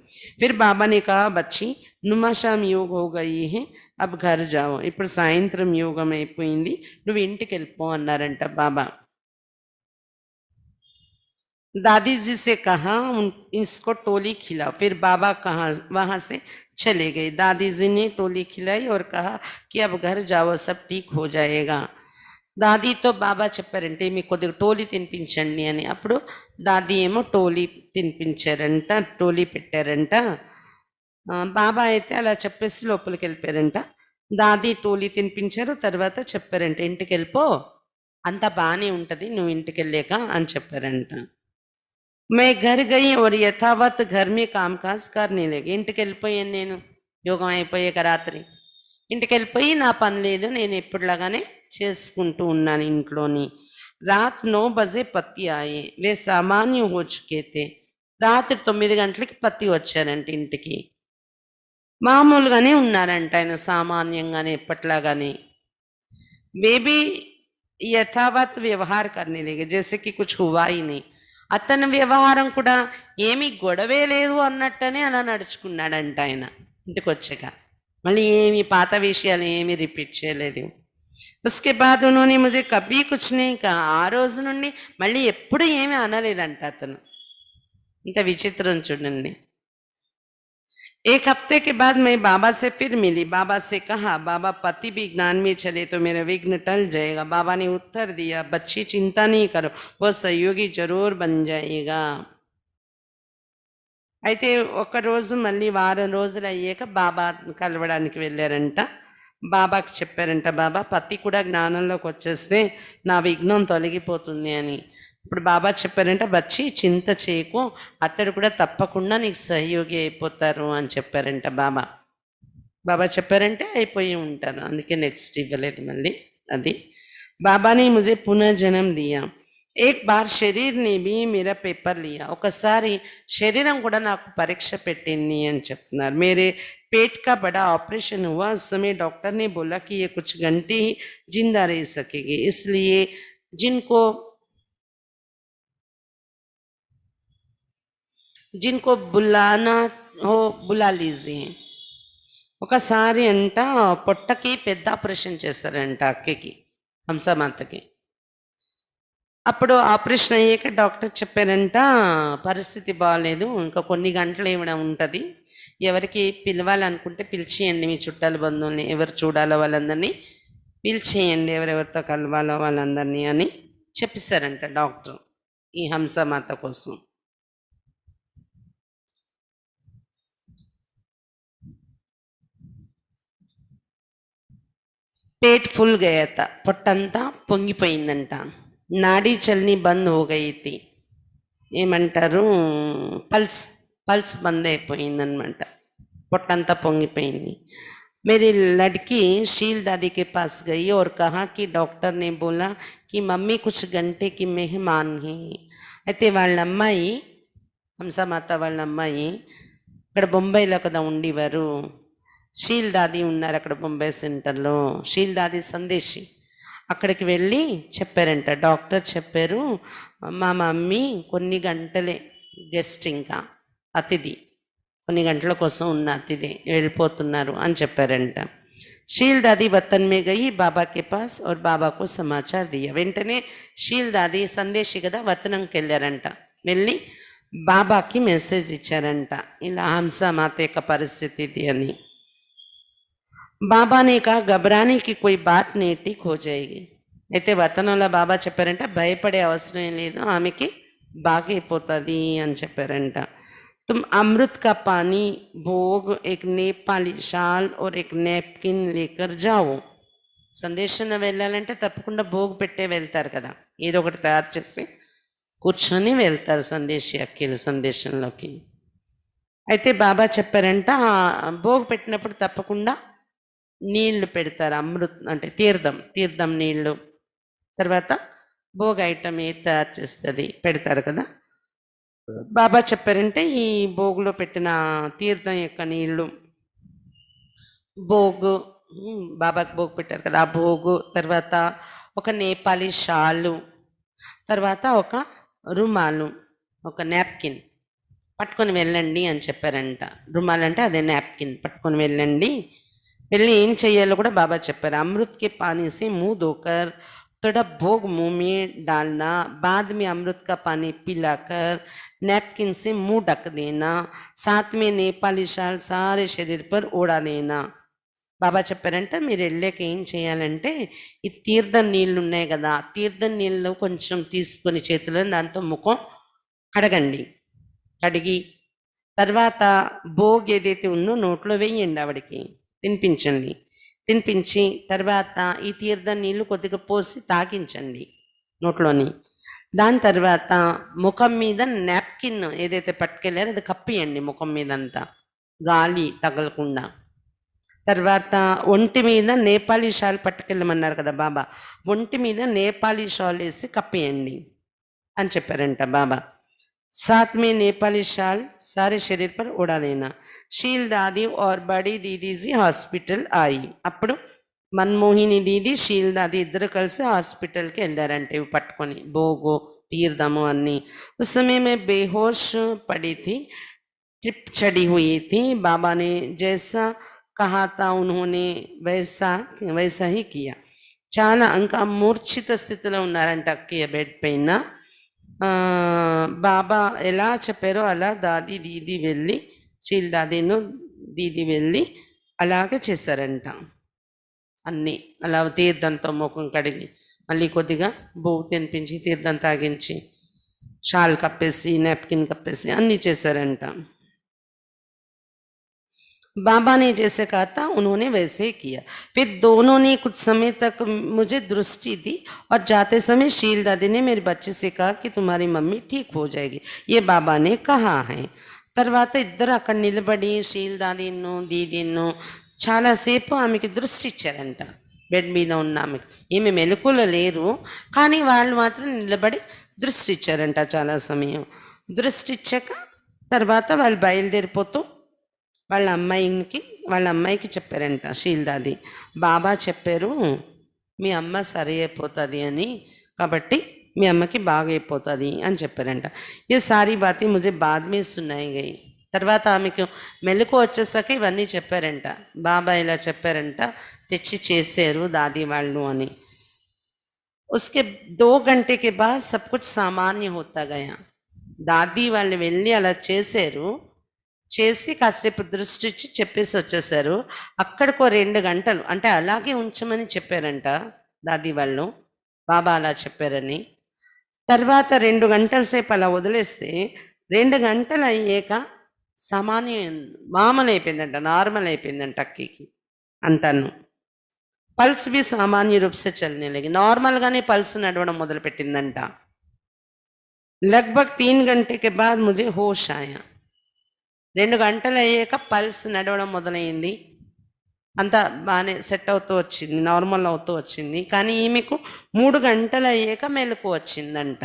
ఫిర్ బాబానే కహా బచ్చి నుమా షామ్ యోగ్ హో గయి హే, అబ్ ఘర్ జాओ. ఇప్పుడు సాయంత్రం యోగం అయిపోయింది, నువ్వు ఇంటికి వెళ్ళిపో అన్నారంట బాబా. दादी जी से कहा इसको टोली खिलाओ. फिर बाबा कहाँ वहाँ से चले गए. दादी जी ने टोली खिलाई और कहा कि अब घर जाओ, सब ठीक हो जाएगा. దాదీతో బాబా చెప్పారంటే మీకు కొద్దిగా టోలీ తినిపించండి అని. అప్పుడు దాదీ ఏమో టోలీ తినిపించారంట, టోలీ పెట్టారంట. బాబా అయితే అలా చెప్పేసి లోపలికి వెళ్ళిపోయారంట. దాదీ టోలీ తినిపించారు, తర్వాత చెప్పారంట ఇంటికి వెళ్ళిపో, అంతా బాగానే ఉంటుంది నువ్వు ఇంటికి వెళ్ళాక అని చెప్పారంట. मैं घर गई और यथावत घर में कामकाज करने लगी. ఇంటికి వెళ్ళిపోయాను నేను, యోగం అయిపోయాక రాత్రి ఇంటికి వెళ్ళిపోయి నా పని లేదు, నేను ఎప్పుడులాగానే చేసుకుంటూ ఉన్నాను ఇంట్లోని. రాత్ 9 బజే పతి ఆయే, వే సామాన్య హో చుకే తే. రాత్రి 9 గంటలకి పతి వచ్చారంట ఇంటికి. మామూలుగానే ఉన్నారంట ఆయన, సామాన్యంగానే ఎప్పట్లాగానే. वे भी यथावत व्यवहार करने लगे जैसे कि कुछ हुआ ही नहीं. అతని వ్యవహారం కూడా ఏమీ గొడవే లేదు అన్నట్టనే అలా నడుచుకున్నాడంట ఆయన ఇంటికి వచ్చాక. మళ్ళీ ఏమి పాత విషయాలు ఏమీ రిపీట్ చేయలేదు. उसके बाद उन्होंने मुझे कभी कुछ नहीं कहा. ఆ రోజు నుండి మళ్ళీ ఎప్పుడు ఏమీ అనలేదంట అతను. ఇంత విచిత్రం చూడండి. एक हफ्ते के बाद मैं बाबा से फिर मिली. बाबा से कहा बाबा पति भी ज्ञान में चले तो मेरा विघ्न टल जाएगा. बाबा ने उत्तर दिया बच्ची चिंता नहीं करो, वो सहयोगी जरूर बन जाएगा. అయితే ఒక రోజు మళ్ళీ వారం రోజులు అయ్యాక బాబా కలవడానికి వెళ్ళారంట. బాబాకి చెప్పారంట బాబా పతి కూడా జ్ఞానంలోకి వచ్చేస్తే నా విఘ్నం తొలగిపోతుంది అని. ఇప్పుడు బాబా చెప్పారంట బచ్చి చింత చేయకు, అతడు కూడా తప్పకుండా నీకు సహయోగి అయిపోతారు అని చెప్పారంట బాబా. బాబా చెప్పారంటే అయిపోయి ఉంటారు, అందుకే నెక్స్ట్ ఇవ్వలేదు మళ్ళీ. అది బాబాని ముజే పునర్జన్మ దియా. एक बार शरीर ने भी मेरा पेपर लिया. ఒకసారి శరీరం కూడా నాకు పరీక్ష పెట్టింది అని చెప్తున్నారు. मेरे पेट का बड़ा ऑपरेशन हुआ. उस समय डॉक्टर ने बोला कि ये कुछ घंटे ही जिंदा रह सकेगी, इसलिए जिनको बुलाना हो बुला लीजिए. ఒకసారి అంట పొట్టకి పెద్ద ఆపరేషన్ చేశారంట అక్కకి, హంసమాతకి. అప్పుడు ఆపరేషన్ అయ్యాక డాక్టర్ చెప్పారంట పరిస్థితి బాగాలేదు, ఇంకా కొన్ని గంటలు ఏమైనా ఉంటుంది, ఎవరికి పిలవాలనుకుంటే పిలిచేయండి, మీ చుట్టాల బంధువుల్ని ఎవరు చూడాలో వాళ్ళందరినీ పిలిచేయండి, ఎవరెవరితో కలవాలో వాళ్ళందరినీ అని చెప్పేశారంట డాక్టర్ ఈ హంసమాత కోసం. पेट फुल गया था, పొట్టంతా పొంగిపోయిందంట. నాడీ చల్ని బంద్ హో గయి థీ. ఏమంటారు పల్స్ బంద్ అయిపోయిందనమాట, పొట్టంతా పొంగిపోయింది. मेरी लड़की शील दादी के पास गई और कहा कि डॉक्टर ने बोला कि मम्मी कुछ घंटे की मेहमान है. అయితే వాళ్ళ అమ్మాయి హంసమాత వాళ్ళ అమ్మాయి ఇక్కడ బొంబాయిలో కదా ఉండేవారు, షీల్ దాది ఉన్నారు అక్కడ బొంబాయి సెంటర్లో, షీల్ దాది సందేశి. అక్కడికి వెళ్ళి చెప్పారంట, డాక్టర్ చెప్పారు, మా మమ్మీ కొన్ని గంటలే గెస్ట్, ఇంకా అతిథి, కొన్ని గంటల కోసం ఉన్న అతిథి వెళ్ళిపోతున్నారు అని చెప్పారంట. शील दादी वतन में गई बाबा के पास और बाबा को समाचार दिया. వెంటనే షీల్ దాది సందేశి కదా వతనంకి వెళ్ళారంట, వెళ్ళి బాబాకి మెసేజ్ ఇచ్చారంట, ఇలా హంస మాత యొక్క పరిస్థితి ఇది అని. బాబా ने कहा घबराने की कोई बात नहीं, ठीक हो जाएगी. అయితే వతనంలో బాబా చెప్పారంట, భయపడే అవసరం లేదు, ఆమెకి బాగైపోతుంది అని చెప్పారంట. तुम अमृत का पानी, भोग, एक नेपाली शाल और एक नैपकिन लेकर जाओ. సందేశంలో వెళ్ళాలంటే తప్పకుండా భోగ్ పెట్టే వెళ్తారు కదా, ఏదో ఒకటి తయారు చేసి కూర్చొని వెళ్తారు సందేశి అక్కీలు సందేశంలోకి. అయితే బాబా చెప్పారంట, భోగ్ పెట్టినప్పుడు తప్పకుండా నీళ్లు పెడతారు, అమృత్ అంటే తీర్థం నీళ్లు, తర్వాత భోగ్ ఐటమ్ ఏది తయారు చేస్తుంది పెడతారు కదా. బాబా చెప్పారంటే ఈ భోగులో పెట్టిన తీర్థం యొక్క నీళ్లు, భోగు, బాబాకి భోగు పెట్టారు కదా ఆ భోగు, తర్వాత ఒక నేపాలీ షాలు, తర్వాత ఒక రుమాలు, ఒక నాప్కిన్ పట్టుకొని వెళ్ళండి అని చెప్పారంట. రుమాల్ అంటే అదే నాప్కిన్ పట్టుకొని వెళ్ళండి. వెళ్ళి ఏం చెయ్యాలో కూడా బాబా చెప్పారు. అమృత్కి పానీ సే मुंह धोकर थोड़ा भोग मुंह में डालना, बाद में अमृत का पानी पिलाकर नैपकिन से मुंह ढक देना, साथ में नेपाली शाल सारे शरीर पर ओढ़ा देना. బాబా చెప్పారంటే మీరు వెళ్ళాక ఏం చేయాలంటే ఈ తీర్థం నీళ్ళు ఉన్నాయి కదా, తీర్థం నీళ్ళు కొంచెం తీసుకొని చేతిలో దాంతో ముఖం కడగండి, కడిగి తర్వాత భోగ్ ఏదైతే ఉందో నోట్లో వేయండి, ఆవిడకి తినిపించండి, తినిపించి తర్వాత ఈ తీర్థం నీళ్ళు కొద్దిగా పోసి తాగించండి నోట్లోని. దాని తర్వాత ముఖం మీద నాప్కిన్ ఏదైతే పట్టుకెళ్ళారో అది కప్పియండి ముఖం మీద అంతా, గాలి తగలకుండా. తర్వాత ఒంటి మీద నేపాలీ షాల్ పట్టుకెళ్ళమన్నారు కదా బాబా, ఒంటి మీద నేపాలీ షాల్ వేసి కప్పేయండి అని చెప్పారంట బాబా. साथ में नेपाली शाल सारे शरीर पर उड़ा देना. शील दादी और बड़ी दीदी जी हॉस्पिटल आई. అప్పుడు మన్మోహిని దీది షీల్ దాది ఇద్దరు కలిసి హాస్పిటల్కి వెళ్ళారంటే ఇవి పట్టుకొని భోగు తీర్థము అన్నీ. उस समय मैं बेहोश पड़ी थी, ट्रिप चढ़ी हुई थी. बाबा ने जैसा कहा था उन्होंने वैसा ही किया. చాలా ఇంకా మూర్ఛిత స్థితిలో ఉన్నారంట అక్కయ్య బెడ్ పైన. బాబా ఎలా చెప్పారో అలా దాది దీది వెళ్ళి, షీల్ దాదీను దీది వెళ్ళి అలాగే చేశారంట. అన్నీ అలా తీర్థంతో ముఖం కడిగి మళ్ళీ కొద్దిగా భోగు తినిపించి తీర్థం తాగించి షాల్ కప్పేసి నాప్కిన్ కప్పేసి అన్నీ చేశారంట. बाबा ने जैसे कहा था उन्होंने वैसे ही किया. फिर दोनों ने कुछ समय तक मुझे दृष्टि दी और जाते समय शील दादी ने मेरे बच्चे से कहा कि तुम्हारी मम्मी ठीक हो जाएगी, ये बाबा ने कहा है. తర్వాత ఇద్దరు అక్కడ నిలబడి షీల్ దాదీను దీదీను చాలాసేపు ఆమెకి దృష్టి ఇచ్చారంట, బెడ్ మీద ఉన్న ఆమెకి. ఈమె మెలకులో లేరు కానీ వాళ్ళు మాత్రం నిలబడి దృష్టి ఇచ్చారంట చాలా సమయం. దృష్టి ఇచ్చాక తర్వాత వాళ్ళు బయలుదేరిపోతూ వాళ్ళ అమ్మాయికి చెప్పారంట షీల్ దాది, బాబా చెప్పారు మీ అమ్మ సరి అయిపోతుంది అని, కాబట్టి మీ అమ్మకి బాగైపోతుంది అని చెప్పారంట. ఈ సారీ బాతి ముజే బాద్ మే సునాయి గయి. తర్వాత ఆమెకు మెలకు వచ్చేసాక ఇవన్నీ చెప్పారంట, బాబా ఇలా చెప్పారంట, తెచ్చి చేశారు దాది వాళ్ళు అని. उसके 2 घंटे के बाद सब कुछ सामान्य होता गया. దాది వాళ్ళు వెళ్ళి అలా చేశారు, చేసి కాసేపు దృష్టి ఇచ్చి చెప్పేసి వచ్చేసారు. అక్కడికో 2 గంటలు అంటే అలాగే ఉంచమని చెప్పారంట దాది వాళ్ళు, బాబా అలా చెప్పారని. తర్వాత 2 గంటల సేపు అలా వదిలేస్తే 2 గంటలు అయ్యాక మామూలు అయిపోయిందంట, నార్మల్ అయిపోయిందంట అక్కకి అంతాను. పల్స్ బి సామాన్య రూప్ సే చల్నే లగి, నార్మల్గానే పల్స్ నడవడం మొదలుపెట్టిందంట. लगभग 3 घंटे के बाद मुझे होश आया. 2 గంటలు అయ్యాక పల్స్ నడవడం మొదలైంది, అంతా బాగానే సెట్ అవుతూ వచ్చింది, నార్మల్ అవుతూ వచ్చింది. కానీ ఈమెకు 3 గంటలు అయ్యాక మెలకు వచ్చిందంట.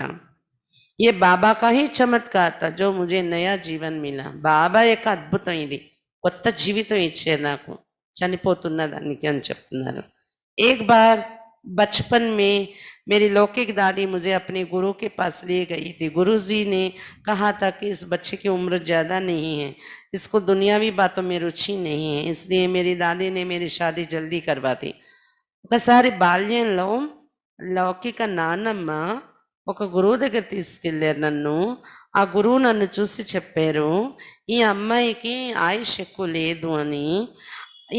ఏ బాబా కా హీ చమత్కార్ తా జో ముజే నయా జీవన్ మిలా. బాబా యొక్క అద్భుతం ఇది, కొత్త జీవితం ఇచ్చారు నాకు చనిపోతున్న దానికి అని చెప్తున్నారు. ఏక్ బార్ बचपन में मेरी लौकिक दादी मुझे अपने गुरु के पास ले गई थी। गुरुजी ने कहा था कि इस बच्चे की उम्र ज़्यादा नहीं है, इसको दुनियावी बातों में रुचि नहीं है, इसलिए मेरी दादी ने मेरी शादी जल्दी करवा दी। ఒకసారి బాల్యంలో లౌకిక నానమ్మ ఒక గురువు దగ్గర తీసుకెళ్ళారు నన్ను. ఆ గురువు నన్ను చూసి చెప్పారు, ఈ అమ్మాయికి ఆయుష్ ఎక్కువ లేదు అని,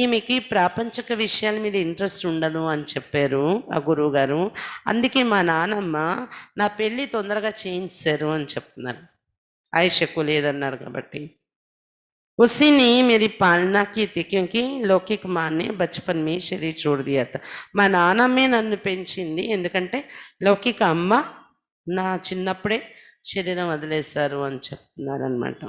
ఈమెకి ప్రాపంచిక విషయాల మీద ఇంట్రెస్ట్ ఉండదు అని చెప్పారు ఆ గురువు గారు. అందుకే మా నానమ్మ నా పెళ్ళి తొందరగా చేయించారు అని చెప్తున్నారు, ఆయుష్ ఎక్కువ లేదన్నారు కాబట్టి. उसी ने मेरी पालना की थी क्योंकि लौकिक माँ ने बचपन में शरीर छोड़ दिया था. మా నాన్నమ్మే నన్ను పెంచింది, ఎందుకంటే లౌకిక అమ్మ నా చిన్నప్పుడే శరీరం వదిలేశారు అని చెప్తున్నారనమాట.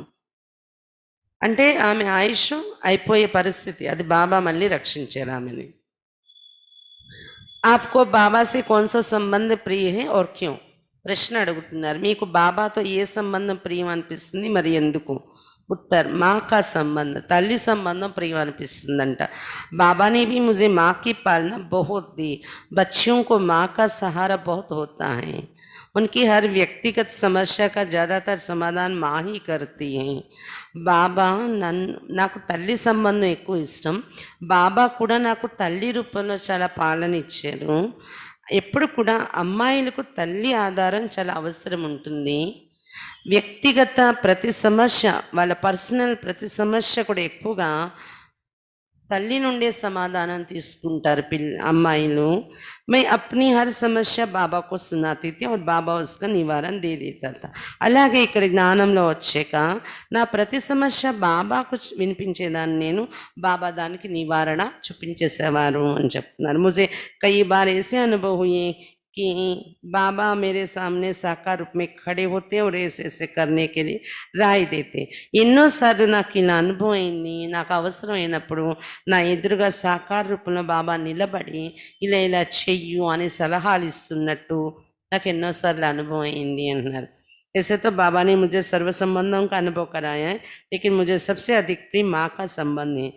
అంటే ఆమె ఆయుష్ అయిపోయే పరిస్థితి, అది బాబా మళ్ళీ రక్షించారు ఆమెని. आपको बाबा से कौन सा संबंध प्रिय है और क्यों? ప్రశ్న అడుగుతున్నారు, మీకు బాబాతో ఏ సంబంధం ప్రియం అనిపిస్తుంది, మరి ఎందుకు? उत्तर, माँ का संबंध, तल्ली संबंधम प्रिय अनिपिस्तुंदंट. बाबा ने भी मुझे माँ की पालना बहुत दी. बच्चियों को माँ का सहारा बहुत होता है. उनकी हर व्यक्तिगत समस्या का ज़्यादातर समाधान माँ ही करती हैं. బాబా నాకు తల్లి సంబంధం ఎక్కువ ఇష్టం. బాబా కూడా నాకు తల్లి రూపంలో చాలా పాలన ఇచ్చారు. ఎప్పుడు కూడా అమ్మాయిలకు తల్లి ఆధారం చాలా అవసరం ఉంటుంది. వ్యక్తిగత ప్రతి సమస్య, వాళ్ళ పర్సనల్ ప్రతి సమస్య కూడా ఎక్కువగా తల్లి నుండే సమాధానం తీసుకుంటారు అమ్మాయిలు. मैं अपनी हर समस्या बाबा को सुनाती थी और बाबा उसका निवारण दे देता था. అలాగే ఇక్కడ జ్ఞానంలో వచ్చాక నా ప్రతి సమస్య బాబాకు వినిపించేదాన్ని నేను, బాబా దానికి నివారణ చూపించేసేవారు అని చెప్తున్నారు. मुझे कई बार ऐसे अनुभव हुए कि बाबा मेरे सामने साकार रूप में खड़े होते और ऐसे ऐसे करने के लिए రాయి देते. ఎన్నోసార్లు నాకు ఇలా అనుభవం అయింది. నాకు అవసరం అయినప్పుడు నా ఎదురుగా సాకార రూపంలో బాబా నిలబడి ఇలా ఇలా చెయ్యు అని సలహాలు ఇస్తున్నట్టు నాకు ఎన్నోసార్లు అనుభవం అయింది అంటున్నారు. ऐसे तो बाबा ने मुझे सर्व संबंधों का अनुभव कराया है, लेकिन मुझे सबसे अधिक प्रिय माँ का संबंध है.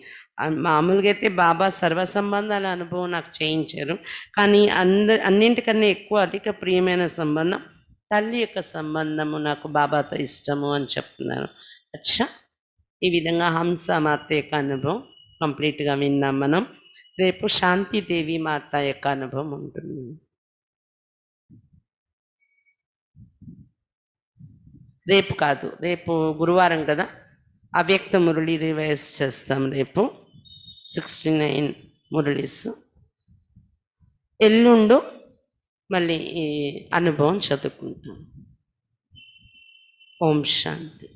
మామూలుగా అయితే బాబా సర్వ సంబంధాల అనుభవం నాకు చేయించారు, కానీ అన్నింటికన్నా ఎక్కువ అధిక ప్రియమైన సంబంధం తల్లి యొక్క సంబంధము నాకు బాబాతో ఇష్టము అని చెప్తున్నారు. అచ్చా, ఈ విధంగా హంస మాత యొక్క అనుభవం కంప్లీట్గా విన్నాం మనం. రేపు శాంతిదేవి మాత యొక్క అనుభవం ఉంటుంది. రేపు కాదు, రేపు గురువారం కదా, అవ్యక్త మురళి రివైజ్ చేస్తాం రేపు 69 మురళీస్. ఎల్లుండు మళ్ళీ ఈ అనుభవం చదువుకుంటాం. ఓం శాంతి.